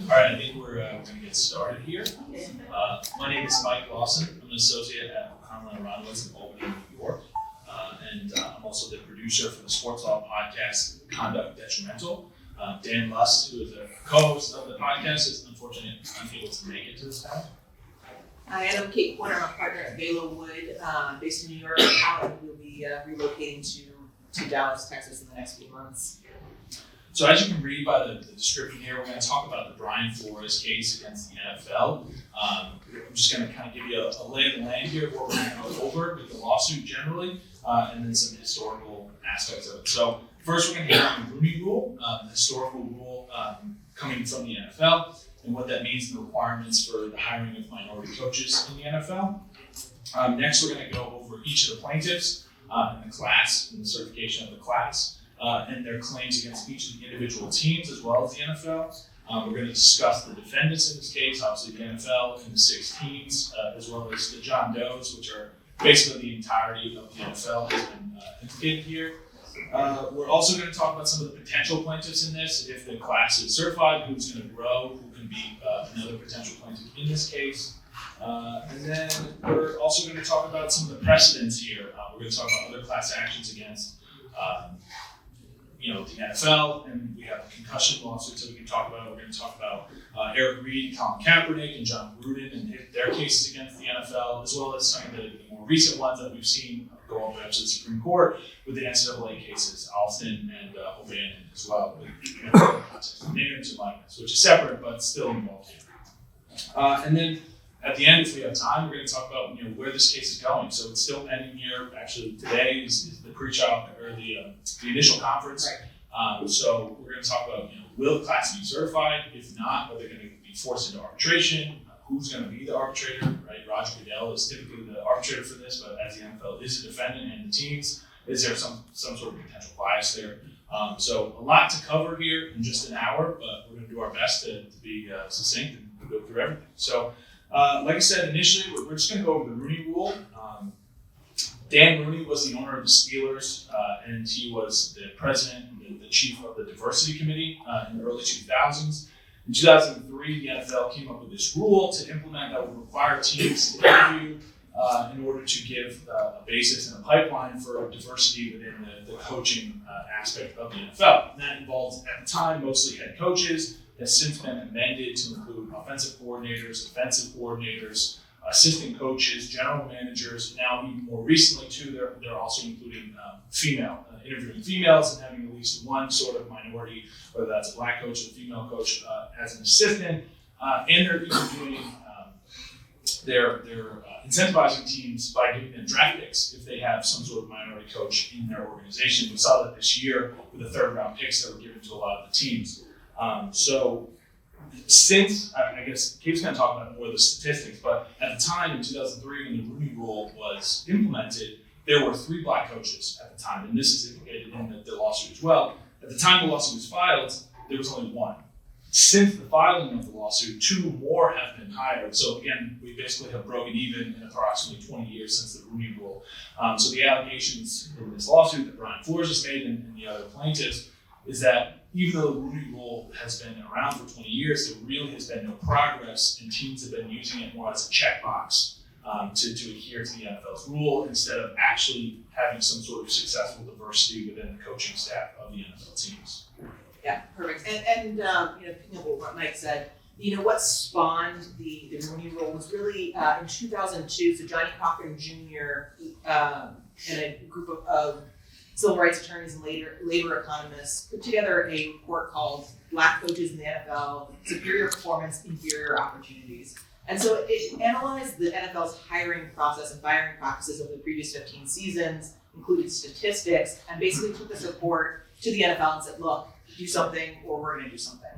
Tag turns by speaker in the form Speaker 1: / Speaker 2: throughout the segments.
Speaker 1: All right, I think we're going to get started here. My name is Mike Lawson. I'm an associate at Harmonie in Albany, New York. And I'm also the producer for the sports law podcast, Conduct Detrimental. Dan Lust, who is a co-host of the podcast, is unfortunately unable to make it to this panel.
Speaker 2: Hi, and I'm Kate Porter. I'm a partner at Baylor Wood, based in New York now, and we'll be relocating to Dallas, Texas in the next few months.
Speaker 1: So as you can read by the description here, we're going to talk about the Brian Flores case against the NFL. I'm just going to kind of give you a lay of the land here, what we're going to go over with the lawsuit generally, and then some historical aspects of it. So first, we're going to hit on the Harmonie rule, the historical rule coming from the NFL, and what that means and the requirements for the hiring of minority coaches in the NFL. Next, we're going to go over each of the plaintiffs in the class and the certification of the class. And their claims against each of the individual teams as well as the NFL. We're going to discuss the defendants in this case, obviously the NFL and the 6 teams, as well as the John Does, which are basically the entirety of the NFL has been implicated here. We're also going to talk about some of the potential plaintiffs in this. If the class is certified, who's going to grow, who can be another potential plaintiff in this case. And then we're also going to talk about some of the precedents here. We're going to talk about other class actions against the NFL, and we have the concussion lawsuits that we can talk about. We're going to talk about Eric Reed, Colin Kaepernick, and John Gruden and their cases against the NFL, as well as some of the more recent ones that we've seen go all the way up to the Supreme Court with the NCAA cases, Austin and O'Bannon as well, with names and likeness, which is separate but still involved here. And then at the end, if we have time, we're going to talk about where this case is going. So it's still pending here. Actually, today is the pre-trial or the initial conference. Right. So we're going to talk about will the class be certified? If not, are they going to be forced into arbitration? Who's going to be the arbitrator? Right. Roger Goodell is typically the arbitrator for this, but as the NFL is a defendant and the teams, is there some sort of potential bias there? So a lot to cover here in just an hour, but we're going to do our best to be succinct and go through everything. So. Like I said initially, we're just going to go over the Harmonie rule. Dan Harmonie was the owner of the Steelers, and he was the president and the chief of the diversity committee in the early 2000s. In 2003, the NFL came up with this rule to implement that would require teams to interview in order to give a basis and a pipeline for diversity within the coaching aspect of the NFL. And that involves, at the time, mostly head coaches. Has since been amended to include offensive coordinators, defensive coordinators, assistant coaches, general managers. Now, even more recently, too, they're also including interviewing females and having at least one sort of minority, whether that's a black coach or a female coach, as an assistant. And they're even doing they're incentivizing teams by giving them draft picks if they have some sort of minority coach in their organization. We saw that this year with the third-round picks that were given to a lot of the teams. So since, I guess, Kate's going to talk about more of the statistics, but at the time in 2003 when the Harmonie rule was implemented, there were 3 black coaches at the time, and this is implicated in the lawsuit as well. At the time the lawsuit was filed, there was only 1. Since the filing of the lawsuit, 2 more have been hired. So again, we basically have broken even in approximately 20 years since the Harmonie rule. So the allegations in this lawsuit that Brian Flores has made and the other plaintiffs is that even though the Harmonie rule has been around for 20 years, there really has been no progress, and teams have been using it more as a checkbox to adhere to the NFL's rule instead of actually having some sort of successful diversity within the coaching staff of the NFL teams.
Speaker 2: Yeah, perfect. And picking up what Mike said, what spawned the Harmonie rule was really in 2002. So Johnny Cochran Jr. And a group of civil rights attorneys and labor economists put together a report called Black Coaches in the NFL, Superior Performance, Inferior Opportunities. And so it analyzed the NFL's hiring process and firing practices over the previous 15 seasons, included statistics, and basically took this report to the NFL and said, look, do something or we're going to do something.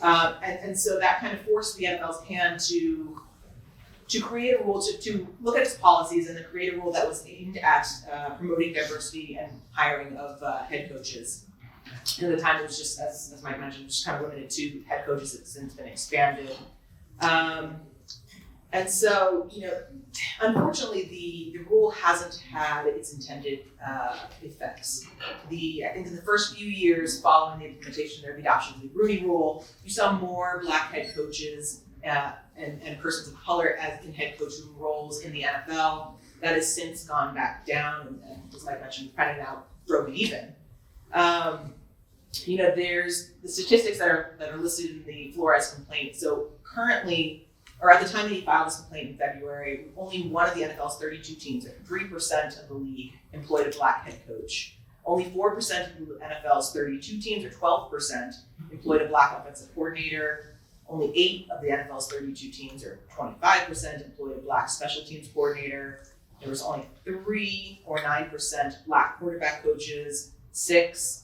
Speaker 2: And so that kind of forced the NFL's hand to create a rule, to look at its policies and then create a rule that was aimed at promoting diversity and hiring of head coaches. At the time, it was just, as Mike mentioned, just kind of limited to head coaches. It's since been expanded. And so, unfortunately, the rule hasn't had its intended effects. I think in the first few years following the implementation or the adoption of the Rooney Rule, you saw more black head coaches and persons of color in head coaching roles in the NFL. That has since gone back down, and as Mike mentioned, kind of now broken even. There's the statistics that are listed in the Flores complaint. So currently, or at the time that he filed this complaint in February, only one of the NFL's 32 teams, or 3% of the league, employed a black head coach. Only 4% of the NFL's 32 teams, or 12%, employed a black offensive coordinator. Only 8 of the NFL's 32 teams, or 25%, employed a black special teams coordinator. There was only 3 or 9% black quarterback coaches, 6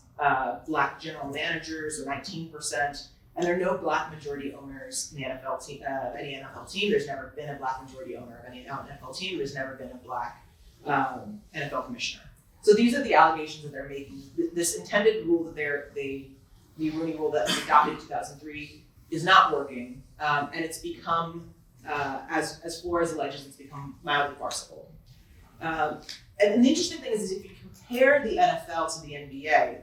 Speaker 2: black general managers, or 19%, and there are no black majority owners in the NFL team. Any NFL team, there's never been a black majority owner of any NFL team. There's never been a black NFL commissioner. So these are the allegations that they're making. This intended rule that the Rooney Rule that was adopted in 2003 is not working, and it's become, as Flores alleges, it's become mildly farcical. And the interesting thing is if you compare the NFL to the NBA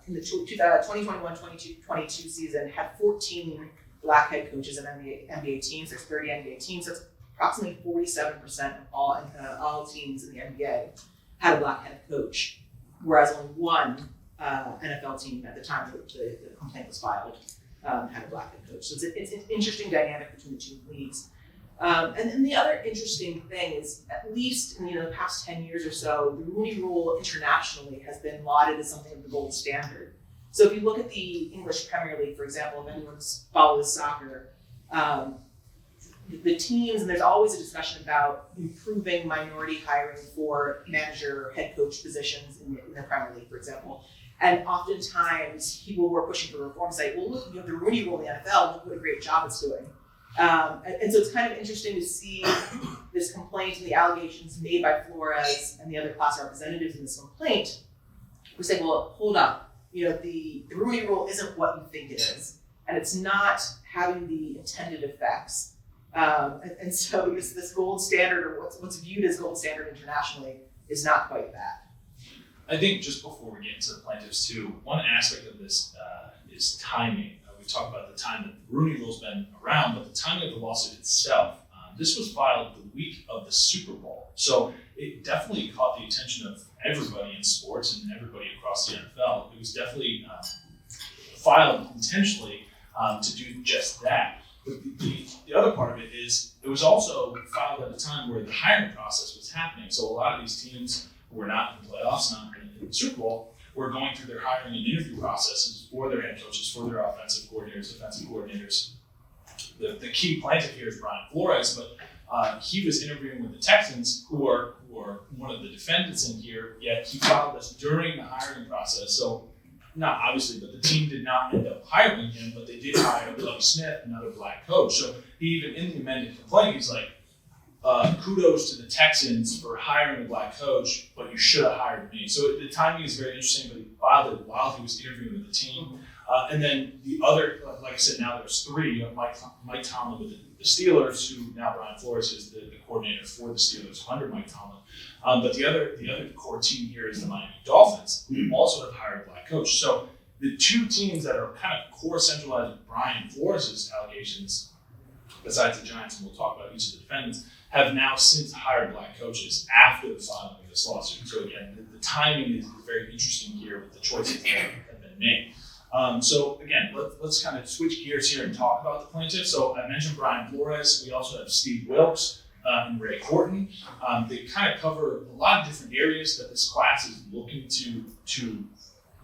Speaker 2: in the 2021-22 season had 14 black head coaches in NBA teams. There's 30 NBA teams. That's approximately 47% of all teams in the NBA had a black head coach, whereas only one NFL team at the time the complaint was filed had a black head coach. So it's an interesting dynamic between the two leagues. And then the other interesting thing is, at least in the past 10 years or so, the Rooney Rule internationally has been lauded as something of the gold standard. So if you look at the English Premier League, for example, if anyone's follows soccer, the teams, and there's always a discussion about improving minority hiring for manager or head coach positions in the Premier League, for example. And oftentimes people who are pushing for reform say, well, look, you have the Rooney Rule in the NFL, look what a great job it's doing. And so it's kind of interesting to see this complaint and the allegations made by Flores and the other class representatives in this complaint who say, well, hold up, the Harmonie rule isn't what you think it is, and it's not having the intended effects. And so this gold standard, or what's viewed as gold standard internationally, is not quite that.
Speaker 1: I think just before we get into the plaintiffs too, one aspect of this is timing. We talked about the time that the Rooney Rule's been around, but the timing of the lawsuit itself. This was filed the week of the Super Bowl, so it definitely caught the attention of everybody in sports and everybody across the NFL. It was definitely filed intentionally to do just that. But the other part of it is it was also filed at a time where the hiring process was happening. So a lot of these teams who were not in the playoffs, not in the Super Bowl, were going through their hiring and interview processes for their head coaches, for their offensive coordinators, defensive coordinators. The key plaintiff here is Brian Flores, but he was interviewing with the Texans, who are one of the defendants in here, yet he filed this during the hiring process. So, not obviously, but the team did not end up hiring him, but they did hire Lovie Smith, another black coach. So he even in the amended complaint, he's like, kudos to the Texans for hiring a black coach, but you should have hired me. So the timing is very interesting, but he filed it while he was interviewing with the team. And then the other, like I said, now there's 3. You have Mike Tomlin with the Steelers, who now Brian Flores is the coordinator for the Steelers under Mike Tomlin. But the other core team here is the Miami Dolphins, who also have hired a black coach. So the 2 teams that are kind of core centralized with Brian Flores' allegations, besides the Giants, and we'll talk about each of the defendants, have now since hired black coaches after the filing of this lawsuit. So again, the timing is very interesting here with the choices that have been made. So again, let's kind of switch gears here and talk about the plaintiffs. So I mentioned Brian Flores. We also have Steve Wilkes and Ray Horton. They kind of cover a lot of different areas that this class is looking to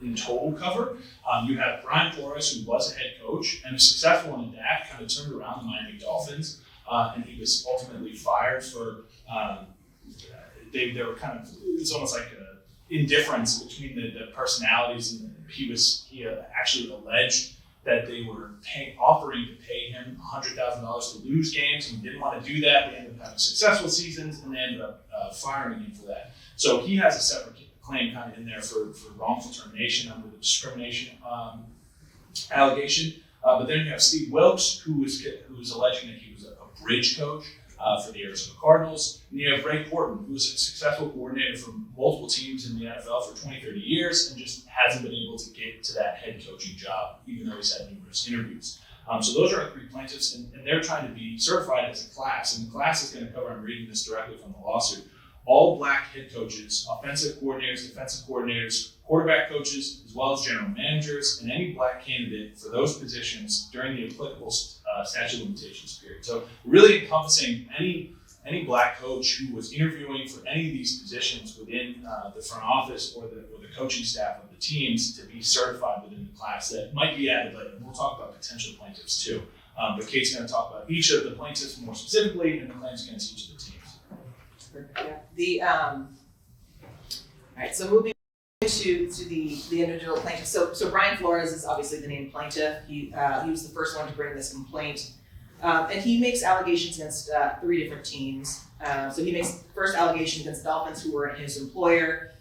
Speaker 1: in total cover. You have Brian Flores, who was a head coach and a successful one in that, kind of turned around the Miami Dolphins. And he was ultimately fired for, they were kind of, it's almost like a indifference between the personalities, and he actually alleged that they were offering to pay him $100,000 to lose games, and he didn't want to do that. They ended up having successful seasons, and they ended up firing him for that. So he has a separate claim kind of in there for wrongful termination under the discrimination allegation. But then you have Steve Wilkes, who is alleging that he was a bridge coach for the Arizona Cardinals. And you have Ray Portman, who was a successful coordinator for multiple teams in the NFL for 20, 30 years and just hasn't been able to get to that head coaching job, even though he's had numerous interviews. So those are our three plaintiffs, and they're trying to be certified as a class. And the class is going to cover, I'm reading this directly from the lawsuit, all black head coaches, offensive coordinators, defensive coordinators, quarterback coaches, as well as general managers, and any black candidate for those positions during the applicable statute of limitations period. So really encompassing any black coach who was interviewing for any of these positions within the front office or the coaching staff of the teams to be certified within the class. That might be added later. We'll talk about potential plaintiffs too. But Kate's going to talk about each of the plaintiffs more specifically and the claims against each of the teams.
Speaker 2: Yeah. All right, so moving to the individual plaintiffs. So Brian Flores is obviously the named plaintiff. He was the first one to bring this complaint. And he makes allegations against three different teams. So he makes the first allegation against the Dolphins, who were his employer.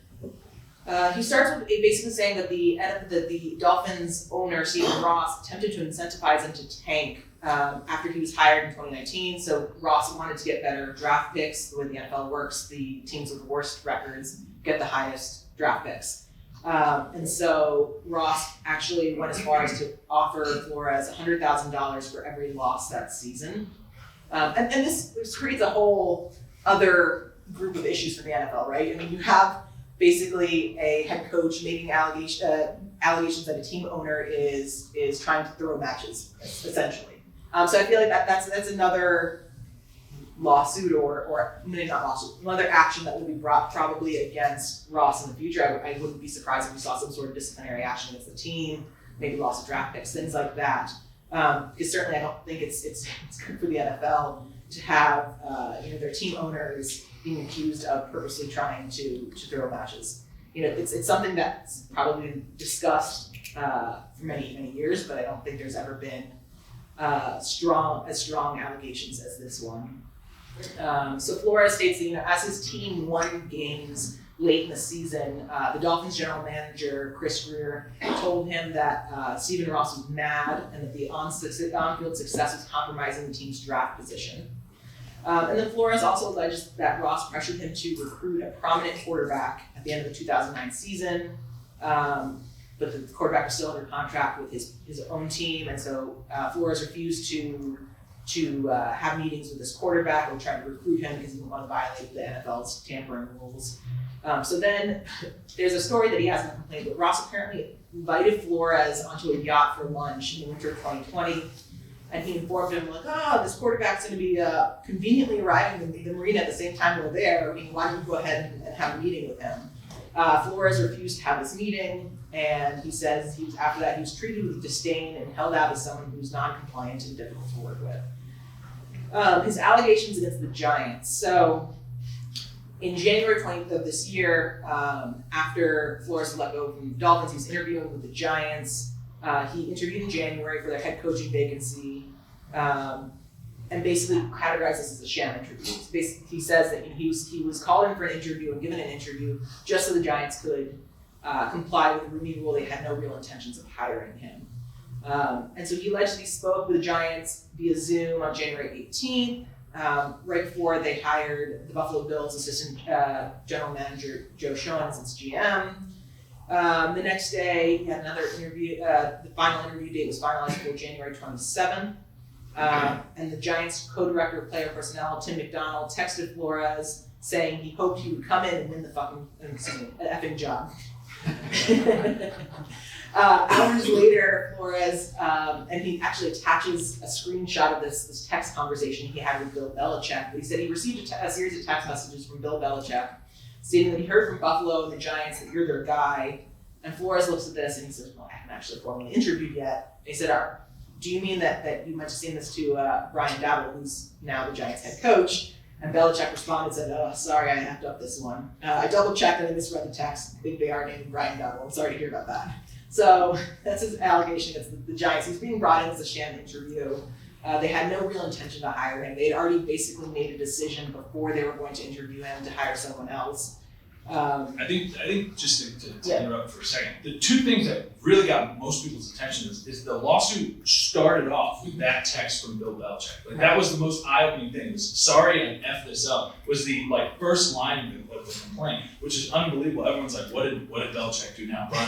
Speaker 2: He starts with basically saying that the Dolphins owner, Stephen Ross, attempted to incentivize him to tank after he was hired in 2019. So Ross wanted to get better draft picks. The way the NFL works, the teams with the worst records get the highest draft picks. And so Ross actually went as far as to offer Flores $100,000 for every loss that season. And this creates a whole other group of issues for the NFL, right? I mean, you have basically a head coach making allegations that a team owner is trying to throw matches, essentially. So I feel like that's another lawsuit or maybe not lawsuit, another action that will be brought probably against Ross in the future. I wouldn't be surprised if we saw some sort of disciplinary action against the team, maybe loss of draft picks, things like that. Because certainly I don't think it's good for the NFL to have their team owners being accused of purposely trying to throw matches. It's something that's probably been discussed for many years, but I don't think there's ever been strong allegations as this one. So Flores states that as his team won games late in the season, the Dolphins general manager Chris Greer told him that Stephen Ross was mad and that the on-field success was compromising the team's draft position. And then Flores also alleges that Ross pressured him to recruit a prominent quarterback at the end of the 2009 season, but the quarterback was still under contract with his own team, and so Flores refused to have meetings with this quarterback or try to recruit him because he didn't want to violate the NFL's tampering rules. So then there's a story that he has in the complaint, but Ross apparently invited Flores onto a yacht for lunch in the winter of 2020. And he informed him, this quarterback's going to be conveniently arriving in the marina at the same time we're there. I mean, why don't you go ahead and have a meeting with him? Flores refused to have this meeting, and he says after that he was treated with disdain and held out as someone who's non-compliant and difficult to work with. His allegations against the Giants. So in January 20th of this year, after Flores let go from the Dolphins, he was interviewing with the Giants. He interviewed in January for their head coaching vacancy, and basically categorized this as a sham interview. He says that he was called in for an interview and given an interview just so the Giants could comply with the routine rule. They had no real intentions of hiring him. And so he allegedly spoke with the Giants via Zoom on January 18th, right before they hired the Buffalo Bills assistant general manager Joe Schoen as its GM. The next day, he had another interview. The final interview date was finalized for January 27th. And the Giants co-director of player personnel, Tim McDonald, texted Flores saying he hoped he would come in and win the effing job. Hours later, Flores, and he actually attaches a screenshot of this text conversation he had with Bill Belichick. He said he received a series of text messages from Bill Belichick stating that he heard from Buffalo and the Giants that you're their guy. And Flores looks at this and he says, well, I haven't actually formally interviewed yet. And he said, do you mean that you might have seen this to Brian Daboll, who's now the Giants head coach? And Belichick responded and said, oh, sorry, I effed up this one. I double checked and I misread the text. I think they are named Brian Daboll. I'm sorry to hear about that. So that's his allegation against the Giants. He's being brought in as a sham interview. They had no real intention to hire him. They had already basically made a decision before they were going to interview him to hire someone else.
Speaker 1: I think just to interrupt for a second, the two things that really got most people's attention is the lawsuit started off with that text from Bill Belichick. Like that was the most eye-opening thing. Was sorry I effed this up was the first line of the complaint, which is unbelievable. Everyone's like, what did Belichick do now? But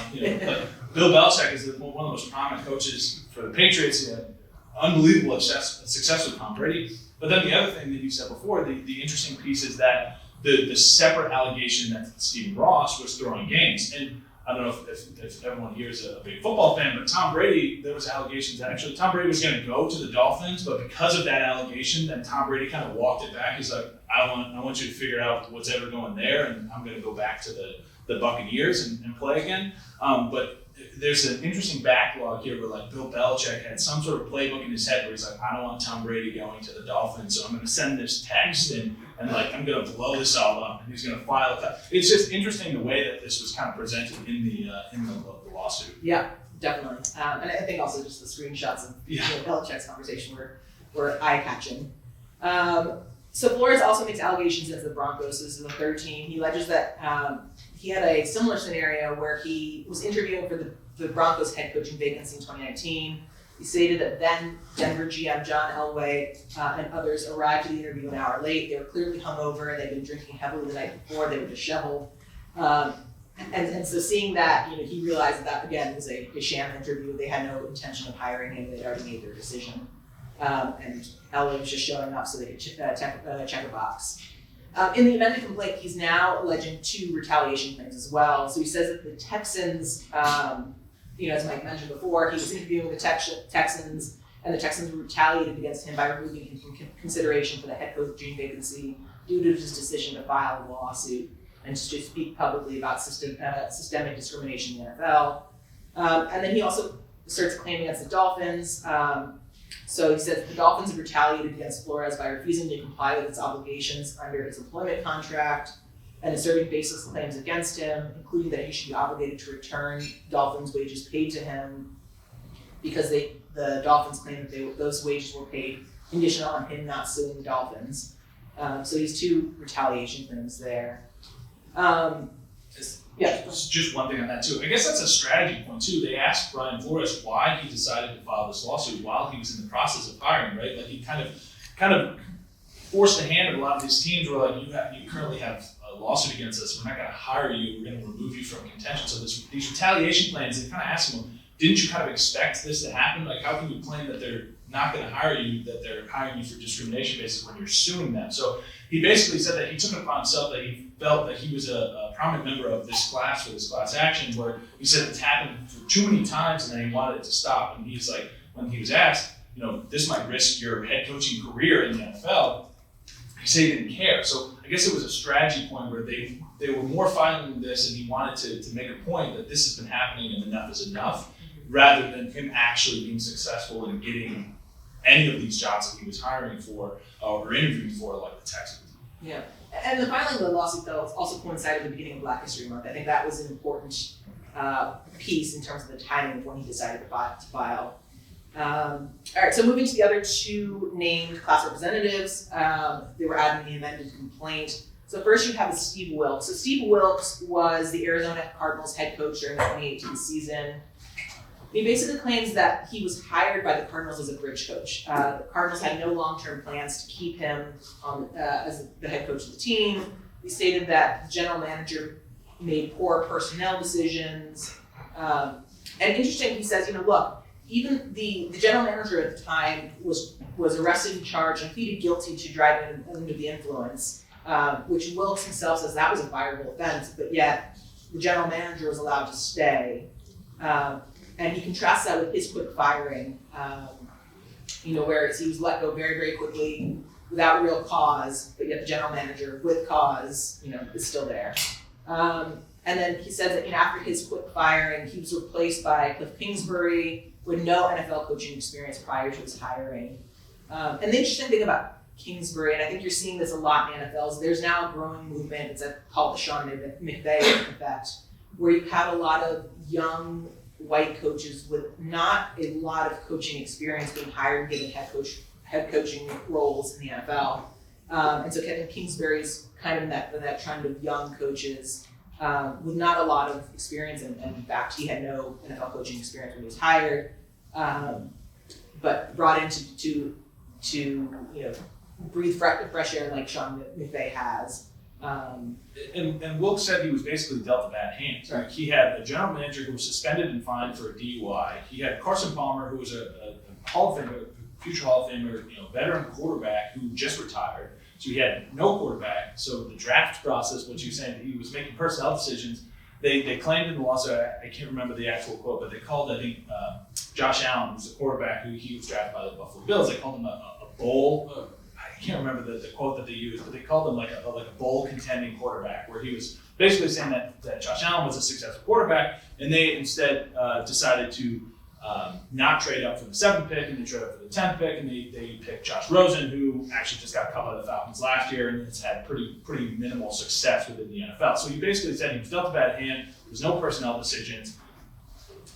Speaker 1: Bill Belichick is one of the most prominent coaches for the Patriots. He had unbelievable success with Tom Brady. But then the other thing that you said before, the interesting piece is that the separate allegation that Stephen Ross was throwing games. And I don't know if everyone here is a big football fan, but Tom Brady, there was allegations that actually Tom Brady was going to go to the Dolphins, but because of that allegation, then Tom Brady kind of walked it back. He's like, I want you to figure out what's ever going there, and I'm going to go back to the Buccaneers and play again. But there's an interesting backlog here where Bill Belichick had some sort of playbook in his head where he's like, I don't want Tom Brady going to the Dolphins, so I'm going to send this text and I'm going to blow this all up, and he's going to file it. It's just interesting the way that this was kind of presented in the lawsuit.
Speaker 2: Yeah, definitely. And I think also just the screenshots of Belichick's conversation were eye-catching. So Flores also makes allegations against the Broncos. This is the third team. He alleges that he had a similar scenario where he was interviewing for the Broncos head coaching vacancy in 2019. He stated that then Denver GM John Elway and others arrived to the interview an hour late. They were clearly hungover. They'd been drinking heavily the night before. They were disheveled. And so seeing that, he realized that again was a sham interview. They had no intention of hiring him. They'd already made their decision. And Elway was just showing up so they could check a box. In the amended complaint, he's now alleging 2 retaliation claims as well. So he says that the Texans, as Mike mentioned before, he was interviewing the Texans, and the Texans retaliated against him by removing him from consideration for the head coaching vacancy due to his decision to file a lawsuit and to speak publicly about systemic discrimination in the NFL. And then he also asserts a claim against the Dolphins. So he says the Dolphins have retaliated against Flores by refusing to comply with its obligations under its employment contract and asserting baseless claims against him, including that he should be obligated to return Dolphins wages paid to him because the Dolphins claim that those wages were paid conditional on him not suing the Dolphins. So he's 2 retaliation claims there.
Speaker 1: Just one thing on that too. I guess that's a strategy point too. They asked Brian Flores why he decided to file this lawsuit while he was in the process of hiring, right? Like he kind of forced the hand of a lot of these teams where you currently have a lawsuit against us. We're not going to hire you. We're going to remove you from contention. So these retaliation plans, they kind of asked him, didn't you kind of expect this to happen? Like how can you claim that they're not going to hire you, that they're hiring you for discrimination basis when you're suing them? So he basically said that he took it upon himself that he felt that he was a prominent member of this class for this class action, where he said it's happened for too many times and then he wanted it to stop. And he's like, when he was asked, this might risk your head coaching career in the NFL, he said he didn't care. So I guess it was a strategy point where they were more filing this and he wanted to make a point that this has been happening and enough is enough, rather than him actually being successful in getting any of these jobs that he was hiring for or interviewing for, like the Texans.
Speaker 2: Yeah, and the filing of the lawsuit though also coincided with the beginning of Black History Month. I think that was an important piece in terms of the timing of when he decided to file. All right, so moving to the other 2 named class representatives, they were added in the amended complaint. So first you have Steve Wilkes. So Steve Wilkes was the Arizona Cardinals head coach during the 2018 season. He basically claims that he was hired by the Cardinals as a bridge coach. The Cardinals had no long-term plans to keep him as the head coach of the team. He stated that the general manager made poor personnel decisions. And interesting, he says, look, even the general manager at the time was arrested and charged and pleaded guilty to driving under the influence, which Wilkes himself says that was a fireable offense, but yet the general manager was allowed to stay. And he contrasts that with his quick firing, where he was let go very, very quickly without real cause, but yet the general manager with cause, is still there. And then he said that after his quick firing, he was replaced by Cliff Kingsbury with no NFL coaching experience prior to his hiring. And the interesting thing about Kingsbury, and I think you're seeing this a lot in the NFL, is there's now a growing movement, it's called the Sean McVay effect, where you have a lot of young white coaches with not a lot of coaching experience being hired given head coaching roles in the NFL. And so Kevin Kingsbury's kind of in that trend of young coaches. with not a lot of experience, and in fact, he had no NFL coaching experience when he was hired, but brought in to breathe fresh air like Sean McVay has.
Speaker 1: And Wilkes said he was basically dealt a bad hand.
Speaker 2: Right.
Speaker 1: He had a general manager who was suspended and fined for a DUI. He had Carson Palmer, who was a Hall of Famer, future Hall of Famer, veteran quarterback who just retired. So he had no quarterback. So the draft process, what you're saying, he was making personnel decisions. They claimed in the lawsuit, I can't remember the actual quote, but they called, I think, Josh Allen, who's a quarterback who he was drafted by the Buffalo Bills. They called him a bowl. I can't remember the quote that they used, but they called him like a bowl contending quarterback, where he was basically saying that Josh Allen was a successful quarterback, and they instead decided to not trade up for the 7th pick, and they traded up for the 10th pick, and they picked Josh Rosen, who actually just got cut by the Falcons last year and has had pretty minimal success within the NFL. So he basically said he was dealt a bad hand. There was no personnel decisions.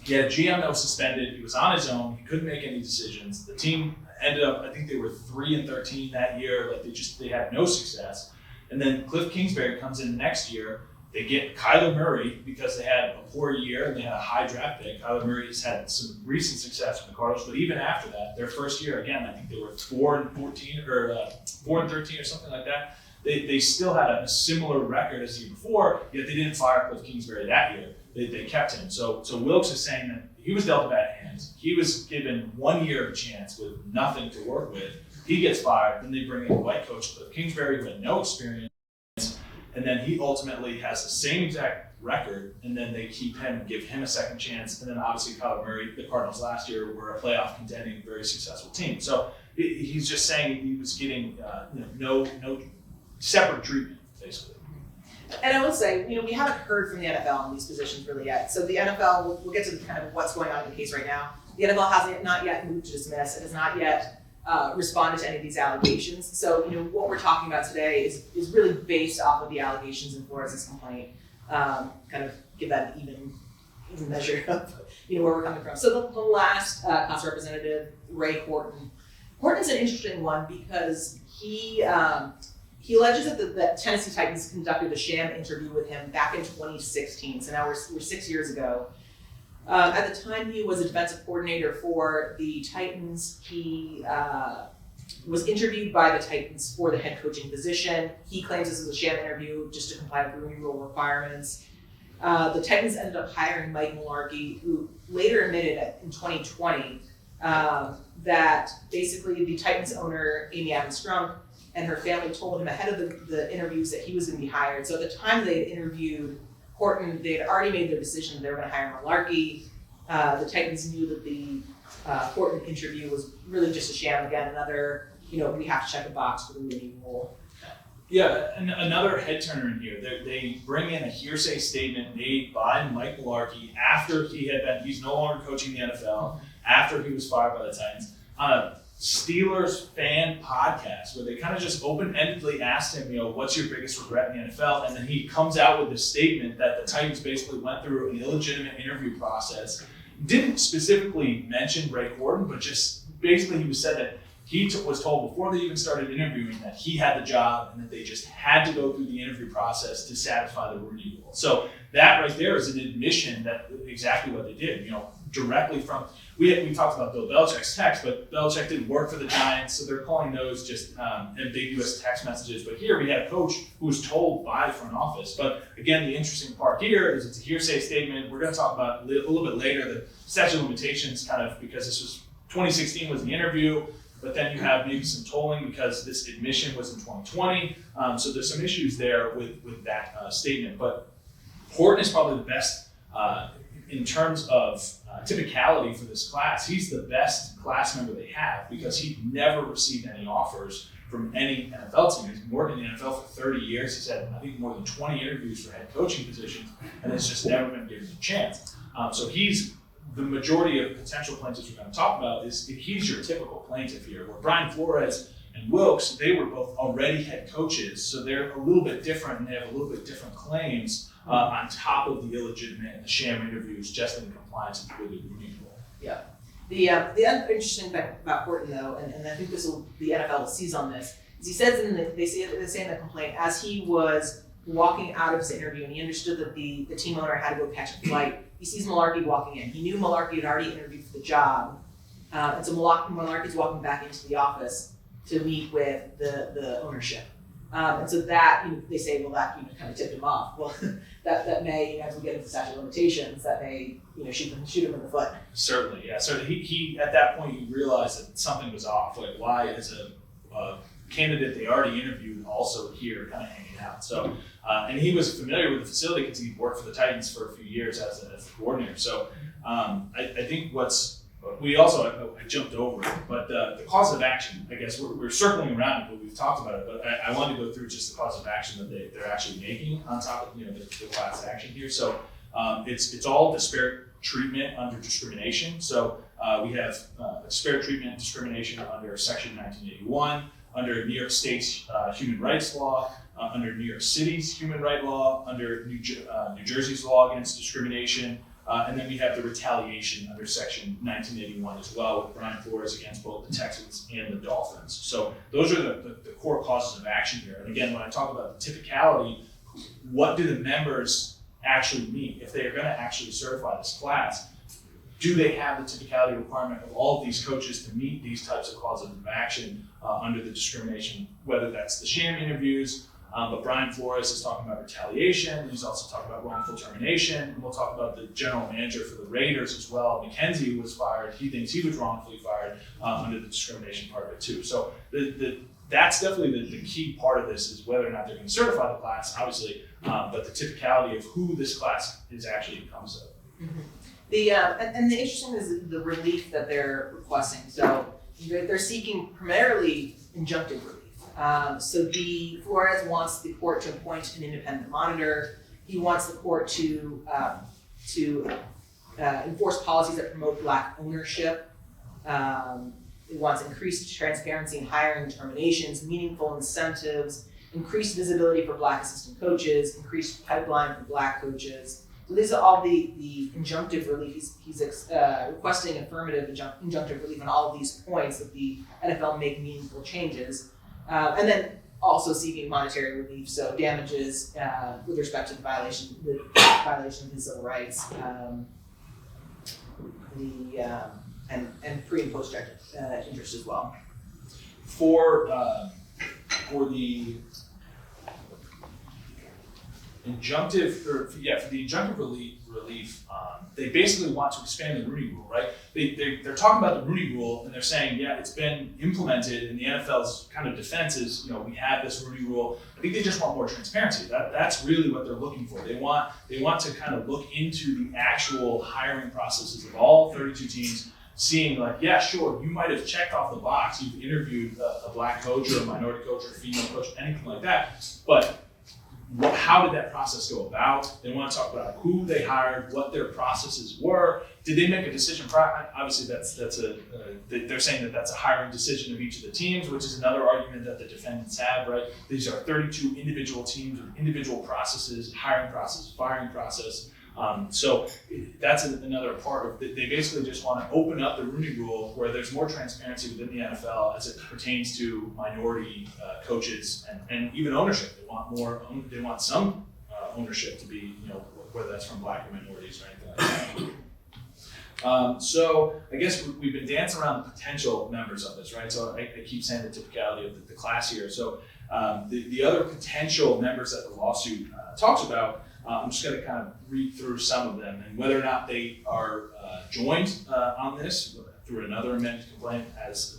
Speaker 1: He had a GM that was suspended. He was on his own. He couldn't make any decisions. The team ended up, I think they were 3-13 that year. Like they had no success. And then Cliff Kingsbury comes in next year. They get Kyler Murray because they had a poor year and they had a high draft pick. Kyler Murray has had some recent success with the Cardinals, but even after that, their first year, again, I think they were 4-14 or 4-13 or something like that. They still had a similar record as the year before, yet they didn't fire Cliff Kingsbury that year. They kept him. So Wilkes is saying that he was dealt a bad hand. He was given 1 year of a chance with nothing to work with. He gets fired. Then they bring in a white coach, Cliff Kingsbury, who had no experience. And then he ultimately has the same exact record, and then they keep him and give him a second chance. And then obviously Kyler Murray, the Cardinals last year were a playoff contending, very successful team. So he's just saying he was getting no separate treatment, basically.
Speaker 2: And I will say, we haven't heard from the NFL on these positions really yet. So the NFL, we'll get to kind of what's going on in the case right now. The NFL has not yet moved to dismiss. It has not yet responded to any of these allegations. So, what we're talking about today is really based off of the allegations in Flores' complaint. Kind of give that an even measure of, where we're coming from. So the last class representative, Ray Horton. Horton's an interesting one because he alleges that the Tennessee Titans conducted a sham interview with him back in 2016. So now we're 6 years ago. At the time, he was a defensive coordinator for the Titans. He was interviewed by the Titans for the head coaching position. He claims this was a sham interview just to comply with Rooney Rule requirements. The Titans ended up hiring Mike Mularkey, who later admitted in 2020 that basically the Titans owner, Amy Adams Strunk, and her family told him ahead of the interviews that he was going to be hired. So at the time they had interviewed Horton, they had already made their decision that they were going to hire Mularkey. The Titans knew that the Horton interview was really just a sham. Again, another, we have to check a box for the Rooney Rule.
Speaker 1: Yeah, and another head turner in here. They bring in a hearsay statement made by Mike Mularkey after he's no longer coaching the NFL, after he was fired by the Titans, on a Steelers fan podcast where they kind of just open-endedly asked him, what's your biggest regret in the NFL? And then he comes out with this statement that the Titans basically went through an illegitimate interview process. Didn't specifically mention Ray Horton, but just basically he said that he was told before they even started interviewing that he had the job and that they just had to go through the interview process to satisfy the Rooney Rule. So that right there is an admission that exactly what they did, directly from. We talked about Bill Belichick's text, but Belichick didn't work for the Giants, so they're calling those just ambiguous text messages. But here we had a coach who was told by the front office. But again, the interesting part here is it's a hearsay statement. We're going to talk about a little bit later the statute of limitations, kind of because this was 2016 was the interview, but then you have maybe some tolling because this admission was in 2020. So there's some issues there with that statement. But Horton is probably the best in terms of typicality for this class. He's the best class member they have because he never received any offers from any NFL team. He's been working in the NFL for 30 years. He's had, I think, more than 20 interviews for head coaching positions, and has just never been given a chance. So he's the majority of potential plaintiffs we're going to talk about he's your typical plaintiff here. Where Brian Flores and Wilkes, they were both already head coaches, so they're a little bit different and they have a little bit different claims on top of the illegitimate and the sham interviews just in compliance with the Rooney Rule.
Speaker 2: Yeah. The other interesting thing about Horton, though, and I think the NFL will seize on this, is he says they say in the complaint, as he was walking out of his interview, and he understood that the team owner had to go catch a flight. He sees Malarkey walking in. He knew Malarkey had already interviewed for the job. And so Malarkey's walking back into the office to meet with the ownership. And so that, they say, well, that, kind of tipped him off. Well, that may, as we get into statute of limitations, that may, shoot him in the foot.
Speaker 1: Certainly, yeah. So he at that point, he realized that something was off. Like, why is a candidate they already interviewed also here kind of hanging out? So, and he was familiar with the facility because he worked for the Titans for a few years as a coordinator. So I think I jumped over it, but the cause of action, I guess we're circling around it, but we've talked about it, but I wanted to go through just the cause of action that they're actually making on top of the class action here. So it's all disparate treatment under discrimination. So we have disparate treatment and discrimination under Section 1981, under New York State's human rights law, under New York City's human right law, under New Jersey's law against discrimination, and then we have the retaliation under Section 1981 as well, with Brian Flores against both the Texans and the Dolphins. So those are the core causes of action here. And again, when I talk about the typicality, what do the members actually mean? If they are going to actually certify this class, do they have the typicality requirement of all of these coaches to meet these types of causes of action under the discrimination, whether that's the sham interviews, but Brian Flores is talking about retaliation. He's also talking about wrongful termination. And we'll talk about the general manager for the Raiders as well. McKenzie was fired. He thinks he was wrongfully fired under the discrimination part of it too. So that's definitely the key part of this, is whether or not they're going to certify the class, obviously, but the typicality of who this class is actually comes of.
Speaker 2: Mm-hmm. And the interesting is the relief that they're requesting. So they're seeking primarily injunctive relief. So Flores wants the court to appoint an independent monitor. He wants the court to enforce policies that promote Black ownership. He wants increased transparency in hiring determinations, meaningful incentives, increased visibility for Black assistant coaches, increased pipeline for Black coaches. So these are all the injunctive relief. He's requesting affirmative injunctive relief on all of these points that the NFL make meaningful changes. And then also seeking monetary relief, so damages with respect to the violation of his civil rights, and pre and post judgment interest as well.
Speaker 1: For the injunctive, for the injunctive relief, they basically want to expand the Rooney Rule, right? They're talking about the Rooney Rule, and they're saying, yeah, it's been implemented, and the NFL's kind of defense is, we have this Rooney Rule. I think they just want more transparency. That's really what they're looking for. They want to kind of look into the actual hiring processes of all 32 teams, seeing like, yeah, sure, you might have checked off the box, you've interviewed a Black coach or a minority coach or a female coach, anything like that, but how did that process go about? They want to talk about who they hired, what their processes were. Did they make a decision? Obviously, they're saying that that's a hiring decision of each of the teams, which is another argument that the defendants have, right? These are 32 individual teams with individual processes, hiring process, firing process. So that's another part of it. They basically just want to open up the Rooney Rule where there's more transparency within the NFL as it pertains to minority coaches and even ownership. They want some ownership to be, whether that's from Black or minorities or anything like that. So I guess we've been dancing around the potential members of this, right? So I keep saying the typicality of the class here. So the other potential members that the lawsuit talks about, I'm just going to kind of read through some of them, and whether or not they are joined on this through another amended complaint as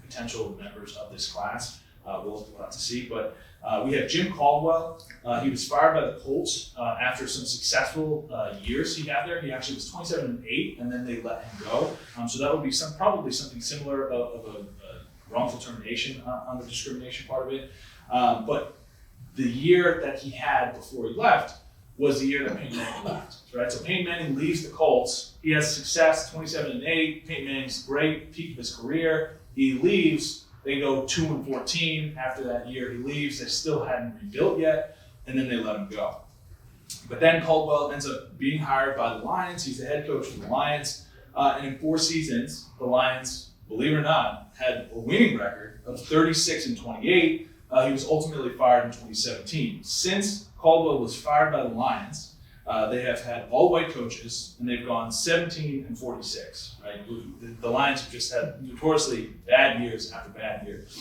Speaker 1: potential members of this class, we'll have to see. But we have Jim Caldwell. He was fired by the Colts after some successful years he had there. He actually was 27-8, and then they let him go. So that would be probably something similar of a wrongful termination on the discrimination part of it. But the year that he had before he left was the year that Peyton Manning left, right? So Peyton Manning leaves the Colts. He has success, 27-8. Peyton Manning's great, peak of his career. He leaves. They go 2-14 after that year. He leaves. They still hadn't rebuilt yet, and then they let him go. But then Caldwell ends up being hired by the Lions. He's the head coach for the Lions. And in 4 seasons, the Lions, believe it or not, had a winning record of 36-28. He was ultimately fired in 2017. Since Caldwell was fired by the Lions. They have had all white coaches, and they've gone 17-46. Right, the Lions have just had notoriously bad years after bad years.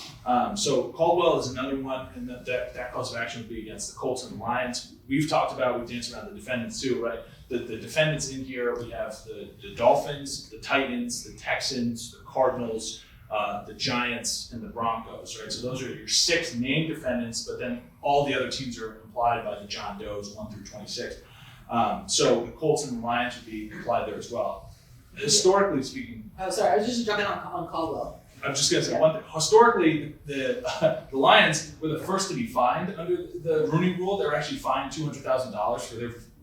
Speaker 1: So Caldwell is another one, and that cause of action would be against the Colts and the Lions. We've danced around the defendants too, right? The defendants in here, we have the Dolphins, the Titans, the Texans, the Cardinals, the Giants, and the Broncos, right? So those are your 6 named defendants, but then all the other teams are implied by the John Does 1-26. So the Colts and the Lions would be implied there as well. Historically speaking.
Speaker 2: Oh, sorry, I was just jumping on Caldwell.
Speaker 1: I'm just going to say one thing. Historically, the Lions were the first to be fined under the Rooney Rule. They were actually fined $200,000 for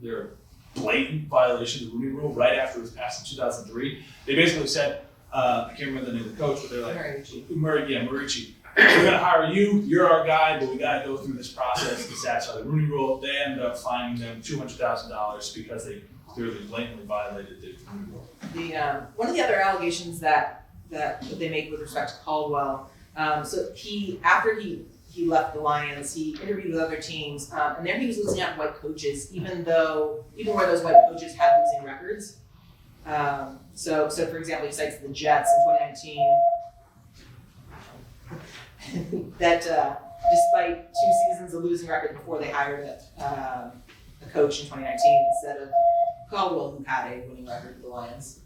Speaker 1: their blatant violation of the Rooney Rule right after it was passed in 2003. They basically said, I can't remember the name of the coach, but they're like, Murici. We're going to hire you, you're our guy, but we got to go through this process to satisfy the Rooney Rule. They ended up fining them $200,000 because they clearly blatantly violated the Rooney Rule.
Speaker 2: One of the other allegations that they make with respect to Caldwell, so after he left the Lions, he interviewed with other teams, and there he was losing out white coaches, even where those white coaches had losing records. So for example, he cites the Jets in 2019. That despite 2 seasons of losing record before they hired a coach in 2019 instead of Caldwell, who had a winning record with the Lions.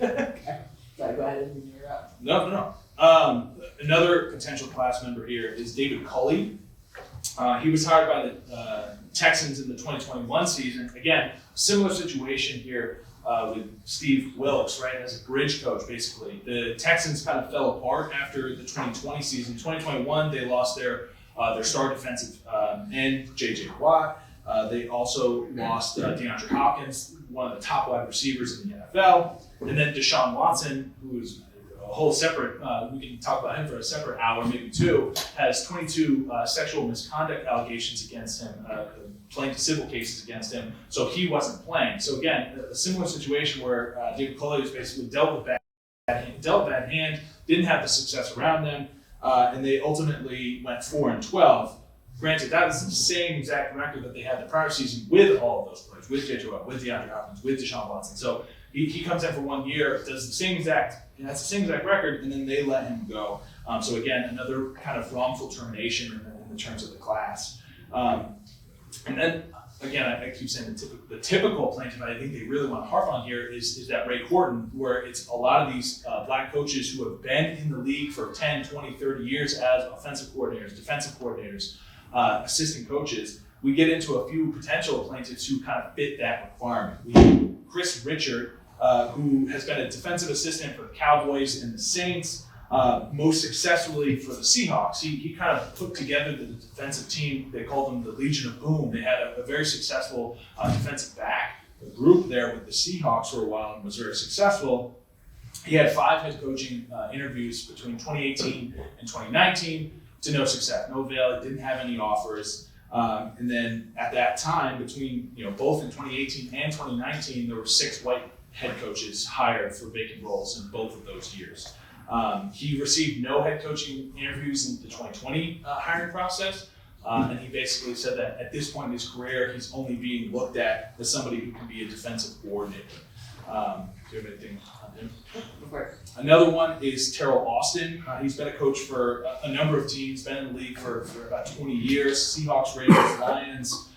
Speaker 2: Okay. Sorry, go ahead and you're up.
Speaker 1: No. Another potential class member here is David Culley. He was hired by the Texans in the 2021 season. Again, similar situation here with Steve Wilkes, right, as a bridge coach, basically. The Texans kind of fell apart after the 2020 season. 2021, they lost their star defensive end, J.J. Watt. They also lost DeAndre Hopkins, one of the top wide receivers in the NFL. And then Deshaun Watson, who is a whole separate, we can talk about him for a separate hour, maybe 2, has 22 sexual misconduct allegations against him, plaintiff civil cases against him, so he wasn't playing. So again, a similar situation where David Culley was basically dealt bad hand, didn't have the success around them, and they ultimately went 4-12. Granted, that was the same exact record that they had the prior season with all of those players, with J.J. Watt, with DeAndre Hopkins, with Deshaun Watson. So he comes in for 1 year, does the same exact record, and then they let him go. So again, another kind of wrongful termination in the terms of the class. And then, again, I keep saying the typical plaintiff I think they really want to harp on here is that Ray Horton, where it's a lot of these black coaches who have been in the league for 10, 20, 30 years as offensive coordinators, defensive coordinators, assistant coaches. We get into a few potential plaintiffs who kind of fit that requirement. We have Chris Richard, who has been a defensive assistant for the Cowboys and the Saints, most successfully for the Seahawks. He kind of put together the defensive team. They called them the Legion of Boom. They had a very successful defensive back group there with the Seahawks for a while and was very successful. He had 5 head coaching interviews between 2018 and 2019 to no success, no avail. He didn't have any offers. And then at that time, between both in 2018 and 2019, there were 6 white head coaches hired for vacant roles in both of those years. He received no head coaching interviews in the 2020 hiring process, and he basically said that at this point in his career, he's only being looked at as somebody who can be a defensive coordinator. Do you have anything on him? Another one is Terrell Austin. He's been a coach for a number of teams, been in the league for about 20 years, Seahawks, Ravens, Lions.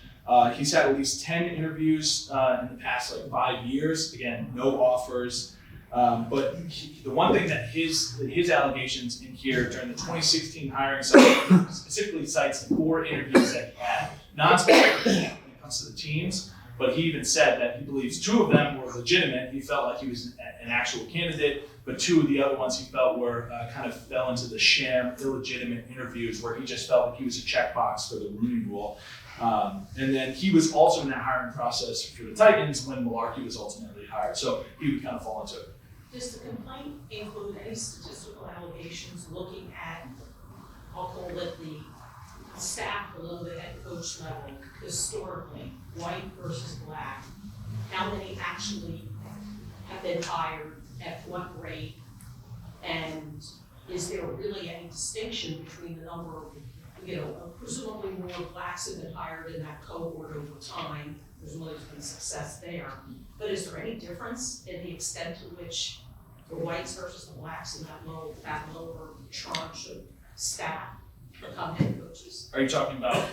Speaker 1: He's had at least 10 interviews in the past 5 years. Again, no offers. But the one thing that his allegations in here during the 2016 hiring cycle specifically cites the 4 interviews that he had, non-specific when it comes to the teams, but he even said that he believes 2 of them were legitimate. He felt like he was an actual candidate, but 2 of the other ones he felt were kind of fell into the sham, illegitimate interviews where he just felt like he was a checkbox for the Rooney Rule. And then he was also in that hiring process for the Titans when Malarkey was ultimately hired, so he would kind of fall into it.
Speaker 3: Does the complaint include any statistical allegations looking at, I'll call it the staff below the head coach level, historically, white versus black? How many actually have been hired, at what rate? And is there really any distinction between the number of presumably more blacks have been hired in that cohort over time. Presumably there's been success there. But is there any difference in the extent to which the whites versus the blacks in that lower tranche of staff become head coaches?
Speaker 1: Are you talking about,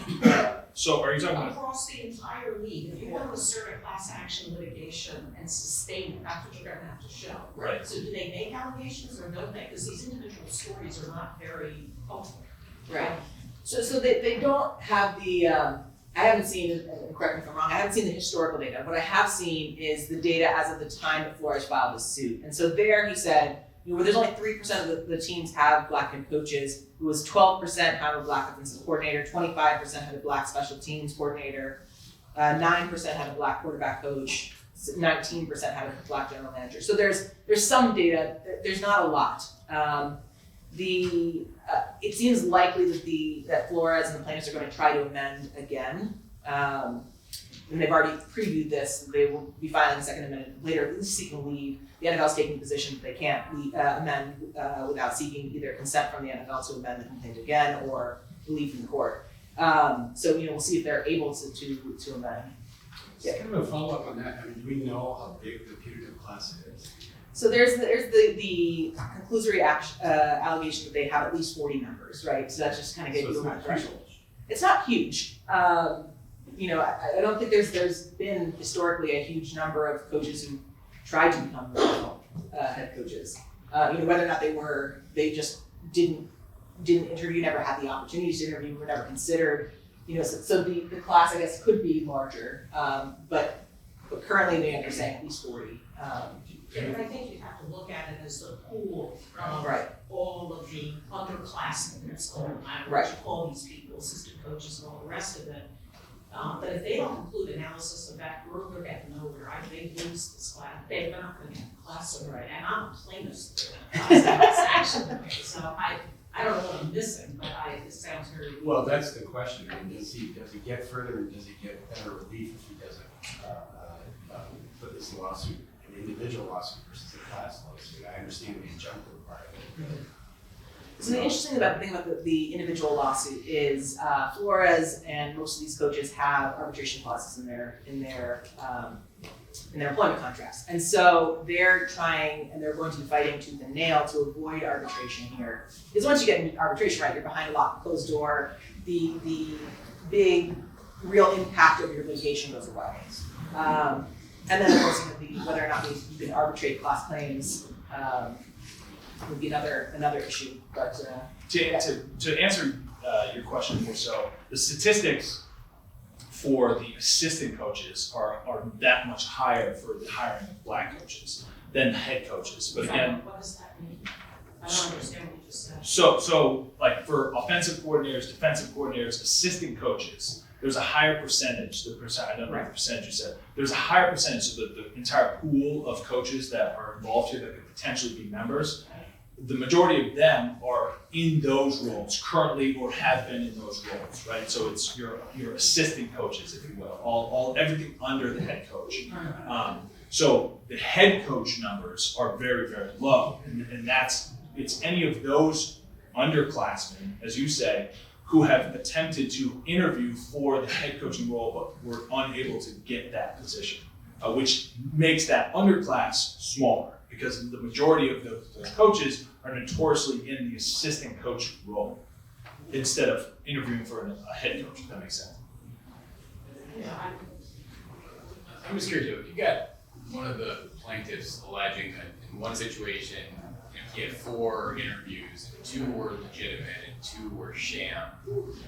Speaker 3: Across the entire league, if you want to assert a class action litigation and sustain it, that's what you're gonna have to show.
Speaker 1: Right.
Speaker 3: So do they make allegations or don't they? Because these individual stories are not very helpful.
Speaker 2: Right. So they don't have the, I haven't seen, and correct me if I'm wrong, I haven't seen the historical data. What I have seen is the data as of the time that Flores filed his suit. And so there he said, where there's only 3% of the teams have black head coaches, it was 12% have a black offensive coordinator, 25% had a black special teams coordinator, 9% had a black quarterback coach, 19% had a black general manager. So there's some data, there's not a lot. It seems likely that Flores and the plaintiffs are going to try to amend again. And they've already previewed this. They will be filing a second amendment later, at least seeking leave. The NFL is taking the position that they can't amend without seeking either consent from the NFL to amend the complaint again or leave from the court. So we'll see if they're able to amend.
Speaker 4: Just kind of a follow-up on that. I mean, do we know how big the putative class is?
Speaker 2: So there's the conclusory allegation that they have at least 40 members, right? So that's just kind of get you over the threshold. It's not huge. I don't think there's been historically a huge number of coaches who tried to become head coaches. Whether or not they just didn't interview, never had the opportunity to interview, were never considered. So the class, I guess, could be larger, but currently they're saying at least 40.
Speaker 3: And I think you have to look at it as the pool of
Speaker 2: Right.
Speaker 3: all of the underclassmen, that's called, I don't know
Speaker 2: Right.
Speaker 3: what you call these people, assistant coaches and all the rest of it. But if they don't include analysis of that group, they're getting nowhere. They lose this class. They're not going to get the class over. And I'm a plaintiff. Class action. So I don't know what I'm missing, but it sounds very.
Speaker 4: Well, that's the question. I mean, does he get further, and does he get better relief if he doesn't put this lawsuit, an individual lawsuit versus a class lawsuit? I understand the injunctive part of it.
Speaker 2: So the interesting thing about the individual lawsuit is Flores and most of these coaches have arbitration clauses in their employment contracts, and so they're going to be fighting tooth and nail to avoid arbitration here. Because once you get into arbitration, right, you're behind a locked, closed door. The big real impact of your litigation goes away, and then of course whether or not you can arbitrate class claims. Would be another issue, but
Speaker 1: to answer your question more so, the statistics for the assistant coaches are that much higher for the hiring of black coaches than head coaches. But again,
Speaker 3: What does that mean? I don't understand what you just said.
Speaker 1: so like for offensive coordinators, defensive coordinators, assistant coaches, there's a higher percentage. I don't know the percentage you said. There's a higher percentage, so the entire pool of coaches that are involved here that could potentially be members. The majority of them are in those roles currently or have been in those roles, right? So it's your assistant coaches, if you will, everything under the head coach. So the head coach numbers are very, very low, and it's any of those underclassmen, as you say, who have attempted to interview for the head coaching role but were unable to get that position, which makes that underclass smaller. Because the majority of those coaches are notoriously in the assistant coach role instead of interviewing for a head coach, if that makes sense.
Speaker 3: Yeah,
Speaker 5: I'm just curious, if you got one of the plaintiffs alleging that in one situation, he had 4 interviews, and 2 were legitimate and 2 were sham.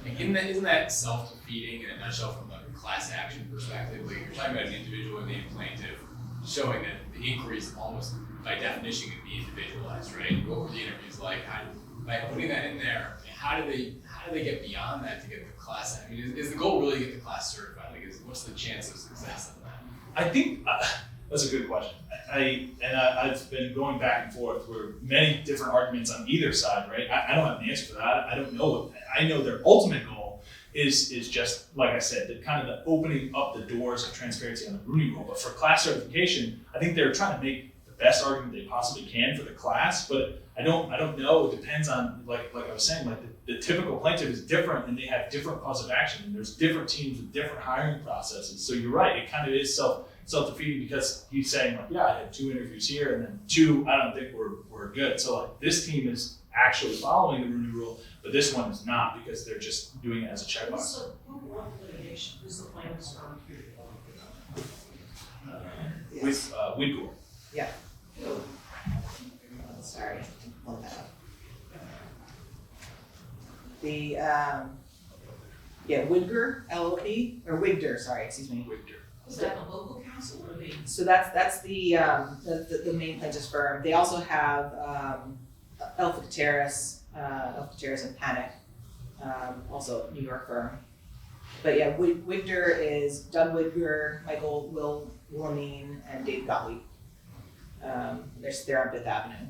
Speaker 5: Like, isn't that self-defeating in a nutshell from a class action perspective? Like, you're talking about an individual and named plaintiff showing that the inquiries almost by definition can be individualized, right? What were the interviews like? By putting that in there, how do they get beyond that to get the class? I mean, is the goal really to get the class certified? Like, what's the chance of success on that?
Speaker 1: I think that's a good question. I've been going back and forth with many different arguments on either side, right? I don't have an answer for that. I don't know. I know their ultimate goal is just, like I said, the kind of the opening up the doors of transparency on the Harmonie rule. But for class certification, I think they're trying to make the best argument they possibly can for the class, but I don't know. It depends on, like I was saying, like the typical plaintiff is different and they have different cause of action, and there's different teams with different hiring processes. So you're right, it kind of is self-defeating, because he's saying like, yeah, I had 2 interviews here and then 2 I don't think we're good. So like this team is actually following the Rooney Rule, but this one is not, because they're just doing it as a checkbox.
Speaker 3: So who won litigation? Who's the plaintiff's firm?
Speaker 1: With Widgore.
Speaker 2: Yeah. Sorry, pull that up. The, Widger LLP, or Wigder, sorry, excuse me.
Speaker 1: Wigder.
Speaker 3: Is that the local council or the?
Speaker 2: So that's the main plaintiff's firm. They also have Elpha Gutierrez and Panic, also a New York firm. But yeah, Wigder is Doug Widger, Michael Wilhelmine, and Dave Gottlieb. They're on 5th Avenue.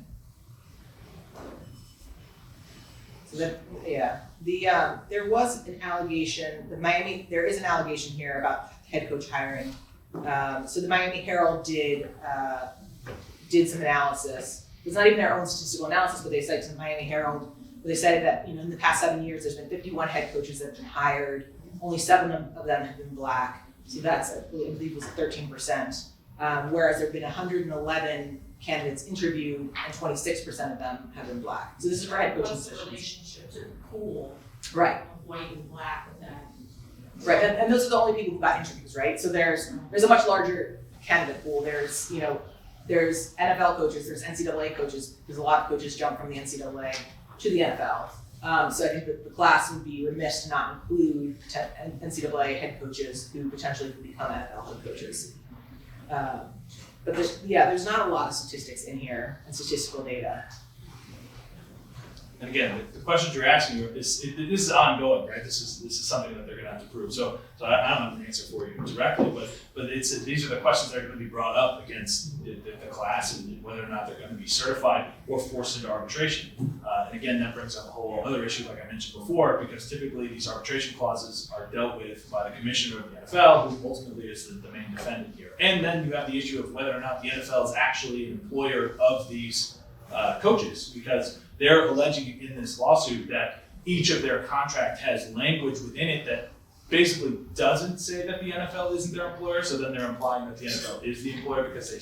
Speaker 2: So that, yeah, there was an allegation. There is an allegation here about head coach hiring. So the Miami Herald did some analysis. It's not even their own statistical analysis, but they cite to the Miami Herald, where they said that in the past 7 years, there's been 51 head coaches that have been hired. Only 7 of them have been Black. So that's, I believe, was 13%. Whereas there have been 111 candidates interviewed, and 26% of them have been Black. So this is for head coaching
Speaker 3: What's the
Speaker 2: positions.
Speaker 3: relationship to the pool
Speaker 2: Right.
Speaker 3: of white and black with that?
Speaker 2: Right, and those are the only people who got interviews, right? So there's a much larger candidate pool. There's NFL coaches, there's NCAA coaches. There's a lot of coaches jump from the NCAA to the NFL. So I think that the class would be remiss to not include NCAA head coaches who potentially could become NFL head coaches. But there's not a lot of statistics in here and statistical data.
Speaker 1: And again, the questions you're asking this is ongoing, right? This is something that they're going to have to prove. So I don't have an answer for you directly, but these are the questions that are going to be brought up against the class, and whether or not they're going to be certified or forced into arbitration. And again, that brings up a whole other issue, like I mentioned before, because typically these arbitration clauses are dealt with by the commissioner of the NFL, who ultimately is the main defendant here. And then you have the issue of whether or not the NFL is actually an employer of these coaches, because they're alleging in this lawsuit that each of their contract has language within it that basically doesn't say that the NFL isn't their employer. So then they're implying that the NFL is the employer, because they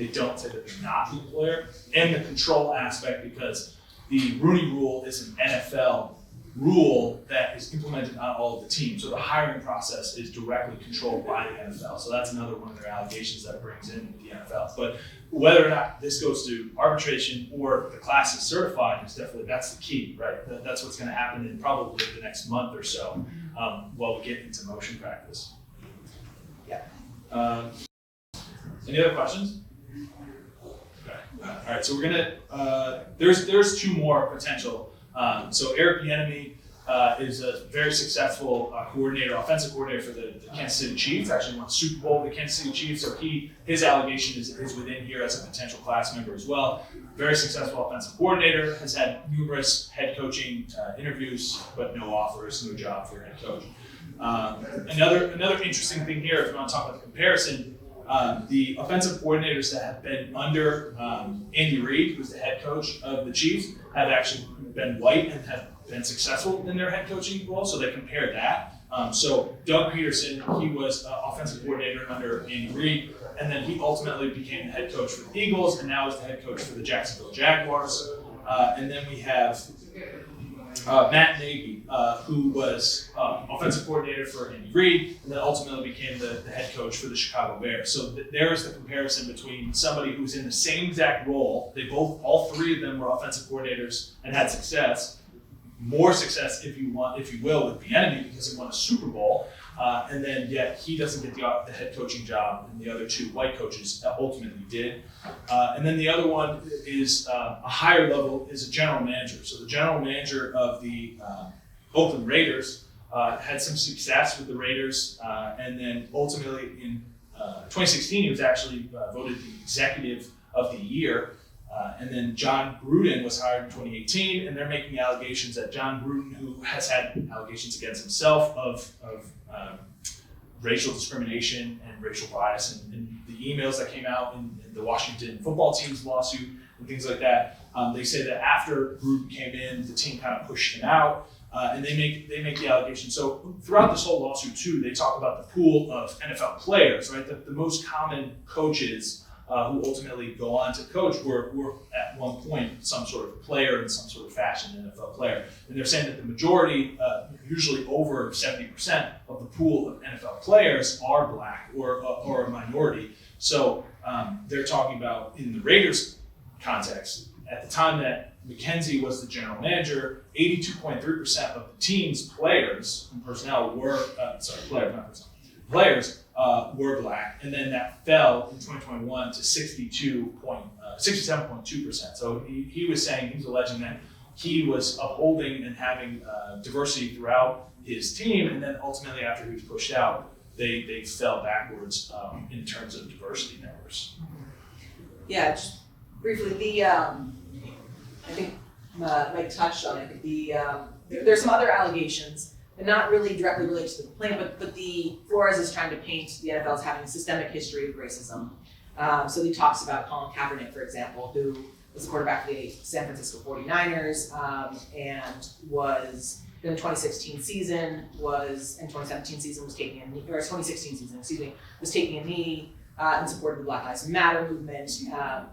Speaker 1: don't say that they're not the employer. And the control aspect, because the Rooney Rule is an NFL rule that is implemented on all of the teams. So the hiring process is directly controlled by the NFL. So that's another one of their allegations that it brings in the NFL. But whether or not this goes to arbitration or the class is certified that's the key, right? That's what's going to happen in probably the next month or so while we get into motion practice.
Speaker 2: Yeah.
Speaker 1: Any other questions? Okay. All right. So we're gonna. There's 2 more potential. So Eric Bieniemy is a very successful offensive coordinator for the Kansas City Chiefs. Actually won the Super Bowl with the Kansas City Chiefs. So his allegation is within here as a potential class member as well. Very successful offensive coordinator, has had numerous head coaching interviews, but no offers, no job for head coach. Another interesting thing here, if you want to talk about the comparison, the offensive coordinators that have been under Andy Reid, who's the head coach of the Chiefs, have actually been white and have been successful in their head coaching role, so they compared that. So Doug Peterson, he was offensive coordinator under Andy Reid, and then he ultimately became the head coach for the Eagles, and now is the head coach for the Jacksonville Jaguars. And then we have Matt Nagy, who was offensive coordinator for Andy Reid, and then ultimately became the head coach for the Chicago Bears. So there is the comparison between somebody who's in the same exact role. All 3 of them were offensive coordinators and had success, more success if you will, with Bieniemy, because he won a Super Bowl, and then yet he doesn't get the head coaching job, and the other 2 white coaches ultimately did. And then the other one is a higher level, is a general manager. So the general manager of the Oakland Raiders had some success with the Raiders, and then ultimately in 2016 he was actually voted the executive of the year. And then John Gruden was hired in 2018, and they're making allegations that John Gruden, who has had allegations against himself of racial discrimination and racial bias, and the emails that came out in the Washington football team's lawsuit and things like that. They say that after Gruden came in, the team kind of pushed him out, and they make the allegation. So throughout this whole lawsuit too, they talk about the pool of NFL players, right? The most common coaches who ultimately go on to coach were at one point some sort of player in some sort of fashion, an NFL player. And they're saying that the majority, usually over 70% of the pool of NFL players are black or a minority. So they're talking about, in the Raiders context, at the time that McKenzie was the general manager, 82.3% of the team's players and personnel were, players were black, and then that fell in 2021 to 67.2%. So he was saying, he was alleging that he was upholding and having diversity throughout his team, and then ultimately after he was pushed out, they fell backwards in terms of diversity numbers.
Speaker 2: Yeah, just briefly, I think Mike touched on it. There's some other allegations, and not really directly related to the complaint, but the Flores is trying to paint the NFL as having a systemic history of racism. So he talks about Colin Kaepernick, for example, who was the quarterback of the San Francisco 49ers, and was in the 2016 season, was taking a knee, or 2016 season, was taking a knee in support of the Black Lives Matter movement,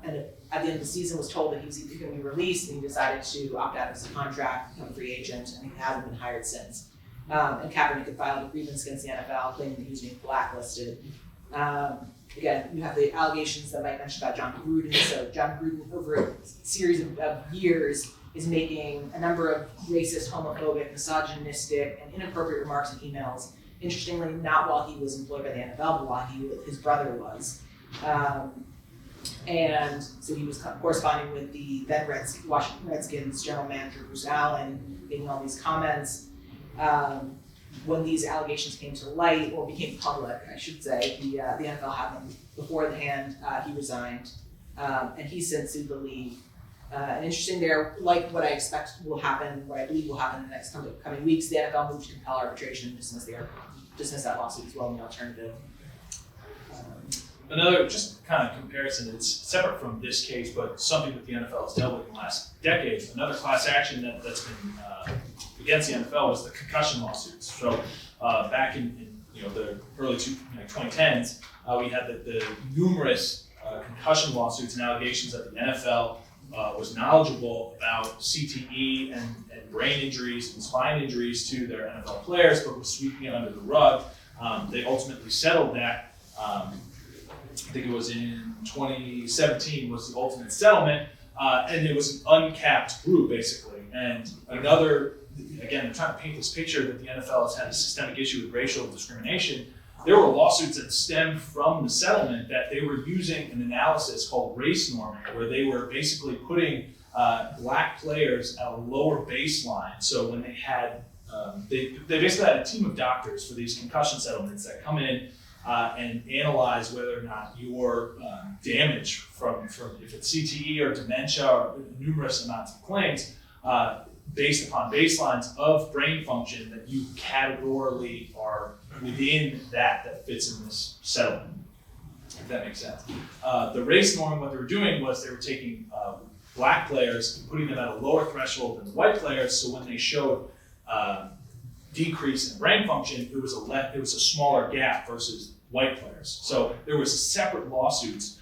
Speaker 2: and at the end of the season was told that he was either going to be released, and he decided to opt out of his contract, become a free agent, and he hasn't been hired since. And Kaepernick had filed a grievance against the NFL, claiming that he was being blacklisted. Again, you have the allegations that Mike mentioned about John Gruden. So John Gruden, over a series of years, is making a number of racist, homophobic, misogynistic, and inappropriate remarks and emails. Interestingly, not while he was employed by the NFL, but while his brother was. And so he was corresponding with the then Washington Redskins general manager, Bruce Allen, making all these comments. When these allegations came to light, or became public, I should say, the NFL had them beforehand. He resigned, and he's since sued the league. And interesting there, like what I expect will happen, what I believe will happen in the next coming weeks, the NFL moved to compel arbitration and dismiss that lawsuit as well in the alternative.
Speaker 1: Another just kind of comparison, it's separate from this case, but something that the NFL has dealt with in the last decade. Another class action that's been against the NFL was the concussion lawsuits. So back in the early 2010s, we had the numerous concussion lawsuits and allegations that the NFL was knowledgeable about CTE and brain injuries and spine injuries to their NFL players, but was sweeping it under the rug. They ultimately settled that. I think it was in 2017 was the ultimate settlement, and it was an uncapped group basically. And another, again, I'm trying to paint this picture that the NFL has had a systemic issue with racial discrimination. There were lawsuits that stemmed from the settlement that they were using an analysis called race norming, where they were basically putting black players at a lower baseline. So when they had, they basically had a team of doctors for these concussion settlements that come in and analyze whether or not your damage from if it's CTE or dementia or numerous amounts of claims, based upon baselines of brain function that you categorically are within that fits in this settlement, if that makes sense. The race norm, what they were doing was they were taking black players and putting them at a lower threshold than white players, so when they showed decrease in brain function, it was a smaller gap versus white players. So there was separate lawsuits,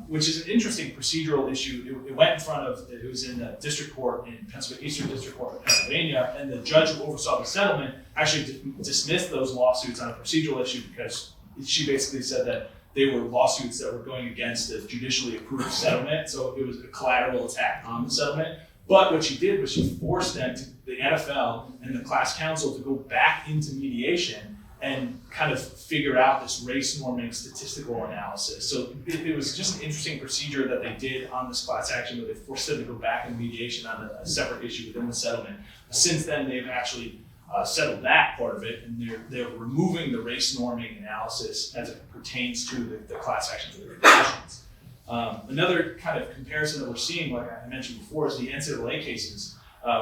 Speaker 1: which is an interesting procedural issue. It went in front of, it was in the district court in Pennsylvania, Eastern District Court of Pennsylvania, and the judge who oversaw the settlement actually dismissed those lawsuits on a procedural issue because she basically said that they were lawsuits that were going against the judicially approved settlement, so it was a collateral attack on the settlement. But what she did was she forced them, the NFL and the class council, to go back into mediation and kind of figure out this race norming statistical analysis. So it was just an interesting procedure that they did on this class action, where they forced them to go back in mediation on a separate issue within the settlement. Since then, they've actually settled that part of it, and they're removing the race norming analysis as it pertains to the class action for the concussions. Another kind of comparison that we're seeing, like I mentioned before, is the NCAA cases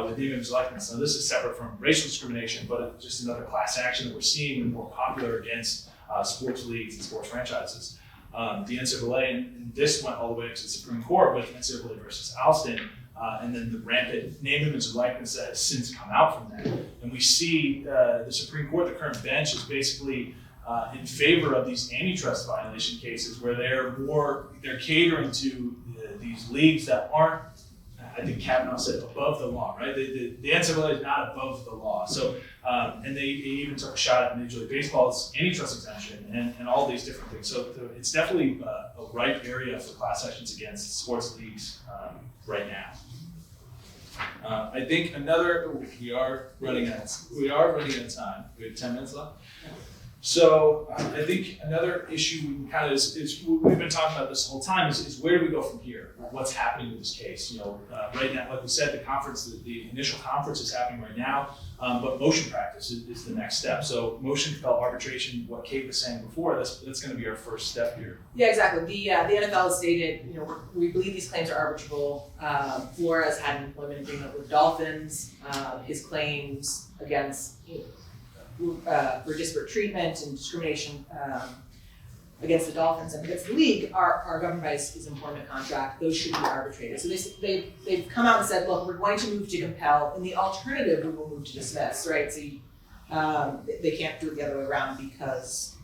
Speaker 1: with name, image, likeness. Now, this is separate from racial discrimination, but it's just another class action that we're seeing more popular against sports leagues and sports franchises. the NCAA, and this went all the way up to the Supreme Court with NCAA versus Austin, and then the rampant name, image, and likeness that has since come out from that. And we see the Supreme Court, the current bench, is basically in favor of these antitrust violation cases where they're catering to these leagues that aren't, I think Kavanaugh said, above the law, right? The NCAA is not above the law. So, and they even took a shot at Major League Baseball's antitrust exemption and all these different things. So it's definitely a ripe area for class actions against sports leagues right now. I think we are running out of time. We have 10 minutes left. So I think another issue we can kind of is we've been talking about this whole time is where do we go from here? What's happening with this case? Right now, like we said, the initial conference is happening right now, but motion practice is the next step. So motion compelled arbitration, what Kate was saying before, that's going to be our first step here.
Speaker 2: Yeah, exactly. The NFL has stated, we believe these claims are arbitrable. Flores had an employment agreement with Dolphins. His claims against for disparate treatment and discrimination against the Dolphins and against the league are governed by his employment contract. Those should be arbitrated. So they've come out and said, look, we're going to move to compel. In the alternative, we will move to dismiss, right? So they can't do it the other way around because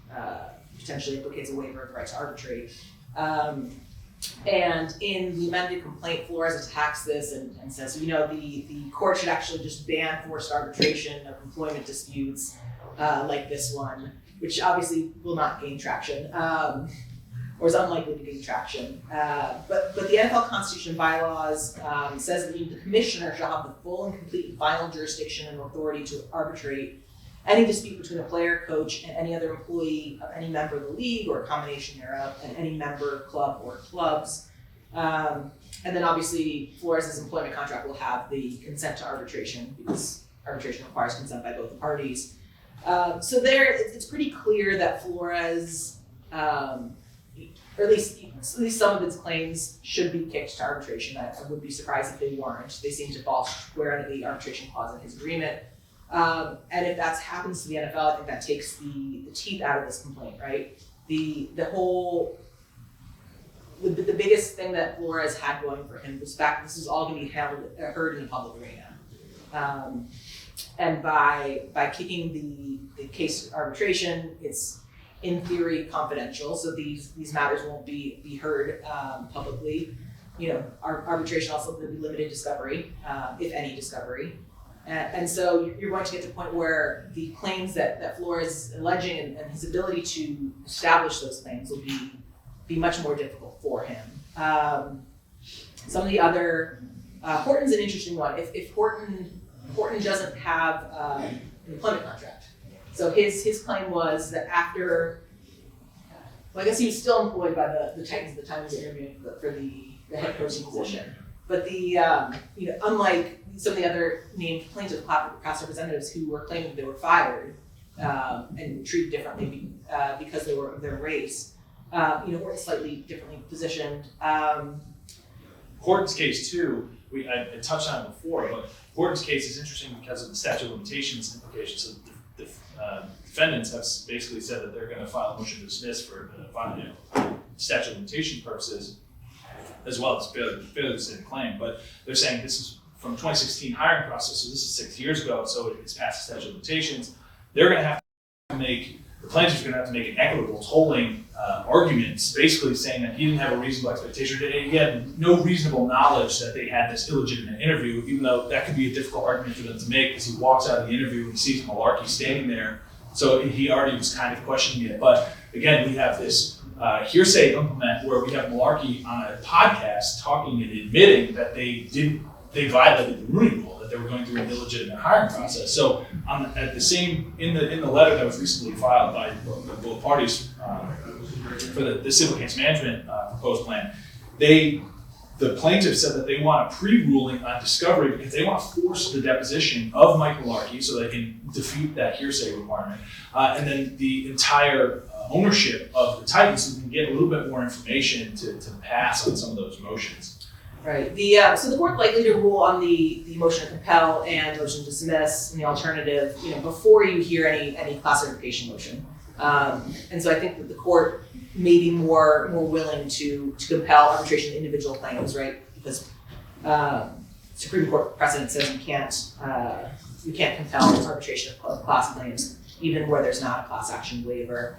Speaker 2: potentially implicates a waiver of the right to arbitrate. And in the amended complaint, Flores attacks this and says, the court should actually just ban forced arbitration of employment disputes like this one, which obviously will not gain traction, or is unlikely to gain traction. But the NFL Constitution and bylaws says that the commissioner shall have the full and complete and final jurisdiction and authority to arbitrate any dispute between a player, coach, and any other employee of any member of the league or a combination thereof, and any member, club, or clubs. And then obviously Flores' employment contract will have the consent to arbitration because arbitration requires consent by both the parties. So it's pretty clear that Flores, or at least some of its claims should be kicked to arbitration. I would be surprised if they weren't. They seem to fall square under the arbitration clause in his agreement. And if that happens to the NFL, I think that takes the teeth out of this complaint, right? The biggest thing that Flores had going for him was this is all going to be heard in the public arena. And by kicking the case to arbitration, it's in theory confidential, so these matters won't be heard publicly. Arbitration also will be limited discovery, if any discovery. And so you're going to get to the point where the claims that Flores is alleging and his ability to establish those claims will be much more difficult for him. Some of the other, Horton's an interesting one. If Horton doesn't have an employment contract, so his claim was that after, I guess he was still employed by the Titans at the time he was interviewing for the head coaching position. But unlike some of the other named plaintiff class representatives who were claiming that they were fired and treated differently because they were of their race, Horton's slightly differently positioned.
Speaker 1: Horton's case too, I touched on it before, but Horton's case is interesting because of the statute of limitations implications. So the defendants have basically said that they're going to file a motion to dismiss for statute of limitation purposes, as well as failure to state a claim. But they're saying this is from 2016 hiring process, so this is 6 years ago, so it's past the statute of limitations. They're going to have to the plaintiffs are going to have to make an equitable tolling arguments, basically saying that he didn't have a reasonable expectation. He had no reasonable knowledge that they had this illegitimate interview, even though that could be a difficult argument for them to make because he walks out of the interview and he sees Malarkey standing there. So he already was kind of questioning it. But again, we have this hearsay implement where we have Malarkey on a podcast talking and admitting that they violated the Rooney Rule, that they were going through an illegitimate hiring process. So in the letter that was recently filed by both parties for the civil case management proposed plan, the plaintiff said that they want a pre-ruling on discovery because they want to force the deposition of Mike Malarkey so they can defeat that hearsay requirement. And then the entire ownership of the Titans so we can get a little bit more information to pass on some of those motions.
Speaker 2: Right. So the court likely to rule on the motion to compel and motion to dismiss and the alternative, before you hear any class certification motion. And so I think that the court maybe more willing to compel arbitration of individual claims, right? Because Supreme Court precedent says you can't compel arbitration of class claims, even where there's not a class action waiver.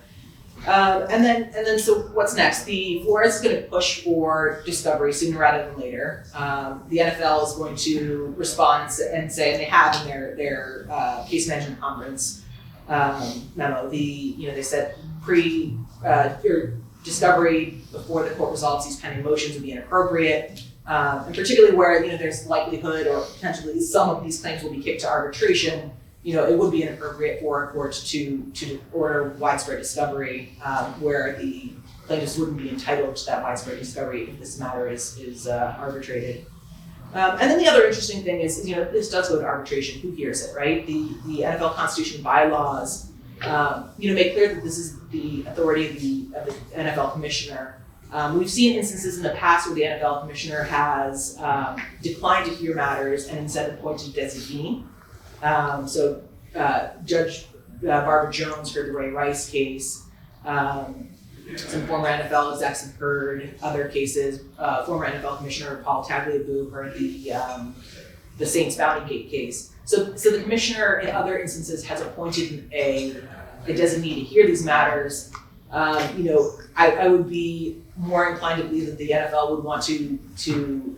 Speaker 2: And then, so what's next? The Flores is going to push for discovery sooner rather than later. The NFL is going to respond and say, and they have in their case management conference memo. They said or discovery before the court resolves these pending motions would be inappropriate, and particularly where there's likelihood or potentially some of these claims will be kicked to arbitration. It would be inappropriate for a court to order widespread discovery where the plaintiffs wouldn't be entitled to that widespread discovery if this matter is arbitrated. And then the other interesting thing is, this does go to arbitration. Who hears it, right? The NFL Constitution bylaws, make clear that this is the authority of the NFL commissioner. We've seen instances in the past where the NFL commissioner has declined to hear matters and instead appointed designee. Judge Barbara Jones heard the Ray Rice case. Some former NFL execs have heard other cases. Former NFL Commissioner Paul Tagliabue heard the Saints Bounty Gate case. So the commissioner in other instances has appointed a designee to hear these matters. I would be more inclined to believe that the NFL would want to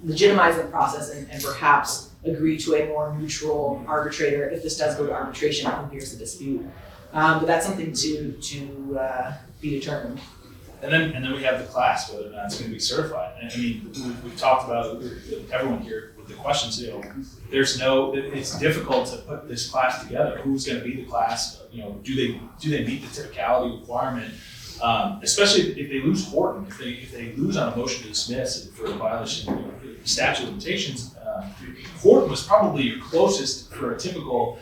Speaker 2: legitimize the process and perhaps agree to a more neutral arbitrator if this does go to arbitration who hears the dispute. But that's something to be determined.
Speaker 1: And then we have the class, whether or not it's going to be certified. And I mean, we've talked about everyone here with the questions. It's difficult to put this class together. Who's going to be the class? Do they meet the typicality requirement? Especially if they lose Horton, if they lose on a motion to dismiss for a violation of statute of limitations, Horton was probably your closest for a typical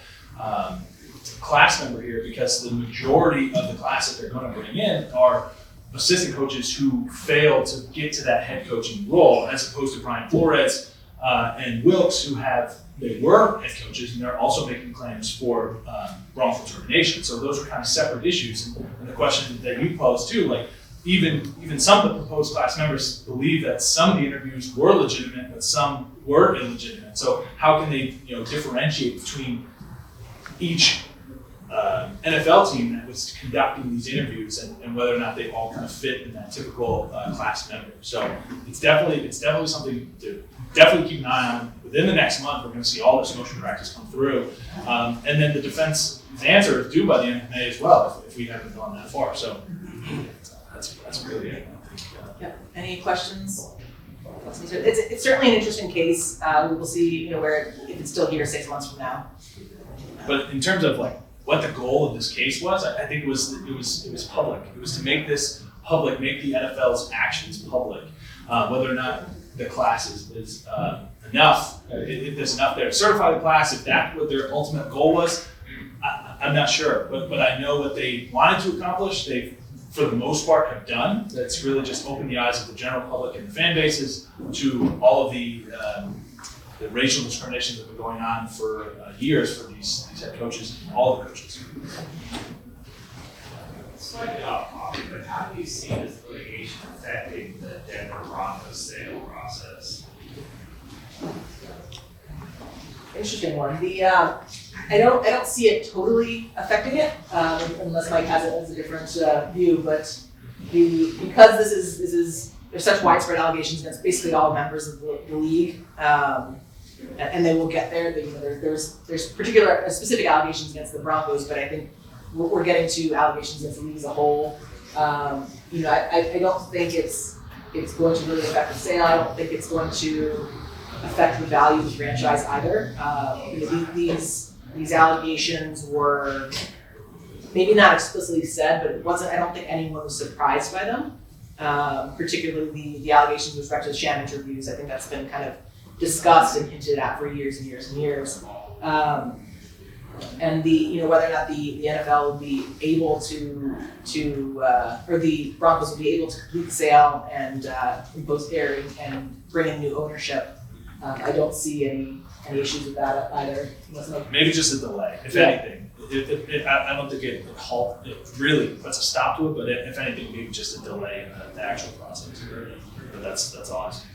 Speaker 1: class member here, because the majority of the class that they're going to bring in are assistant coaches who fail to get to that head coaching role, as opposed to Brian Flores and Wilkes, who they were head coaches, and they're also making claims for wrongful termination. So those are kind of separate issues. And the question that you posed too, like even some of the proposed class members believe that some of the interviews were legitimate, but some were illegitimate. So how can they differentiate between each NFL team that was conducting these interviews and whether or not they all kind of fit in that typical class member? So it's definitely something to definitely keep an eye on. Within the next month, we're going to see all this motion practice come through, and then the defense's answer is due by the end of May as well, if we haven't gone that far. So that's really it.
Speaker 2: Yep. Any questions? It's certainly an interesting case. We will see, where if it's still here 6 months from now.
Speaker 1: But in terms of what the goal of this case was, I think it was public. It was to make this public, make the NFL's actions public. Whether or not the class is enough, if there's enough there to certify the class, if that's what their ultimate goal was, I'm not sure. But I know what they wanted to accomplish, they, for the most part, have done. That's really just opened the eyes of the general public and the fan bases to all of the racial discrimination that's been going on for years for these head coaches, all the coaches.
Speaker 6: Slightly off topic, but how do you see this litigation affecting the Denver Broncos sale process?
Speaker 2: Interesting one. I don't see it totally affecting it, unless Mike has a different view. But because this is there's such widespread allegations against basically all members of the league, and they will get there. There's specific allegations against the Broncos, but I think we're getting to allegations against the league as a whole. I don't think it's going to really affect the sale. I don't think it's going to affect the value of the franchise either. These allegations were maybe not explicitly said, but it wasn't. I don't think anyone was surprised by them. Particularly the allegations with respect to the sham interviews. I think that's been kind of discussed and hinted at for years and years and years. And whether or not the NFL would be able to or the Broncos would be able to complete the sale and impose airing and bring in new ownership. I don't see any issues with that either.
Speaker 1: Maybe just a delay, if anything. I don't think it really puts a stop to it, but if anything, maybe just a delay in the actual process. But that's all I'm saying.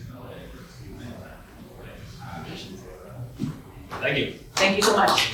Speaker 1: Thank you.
Speaker 2: Thank you so much.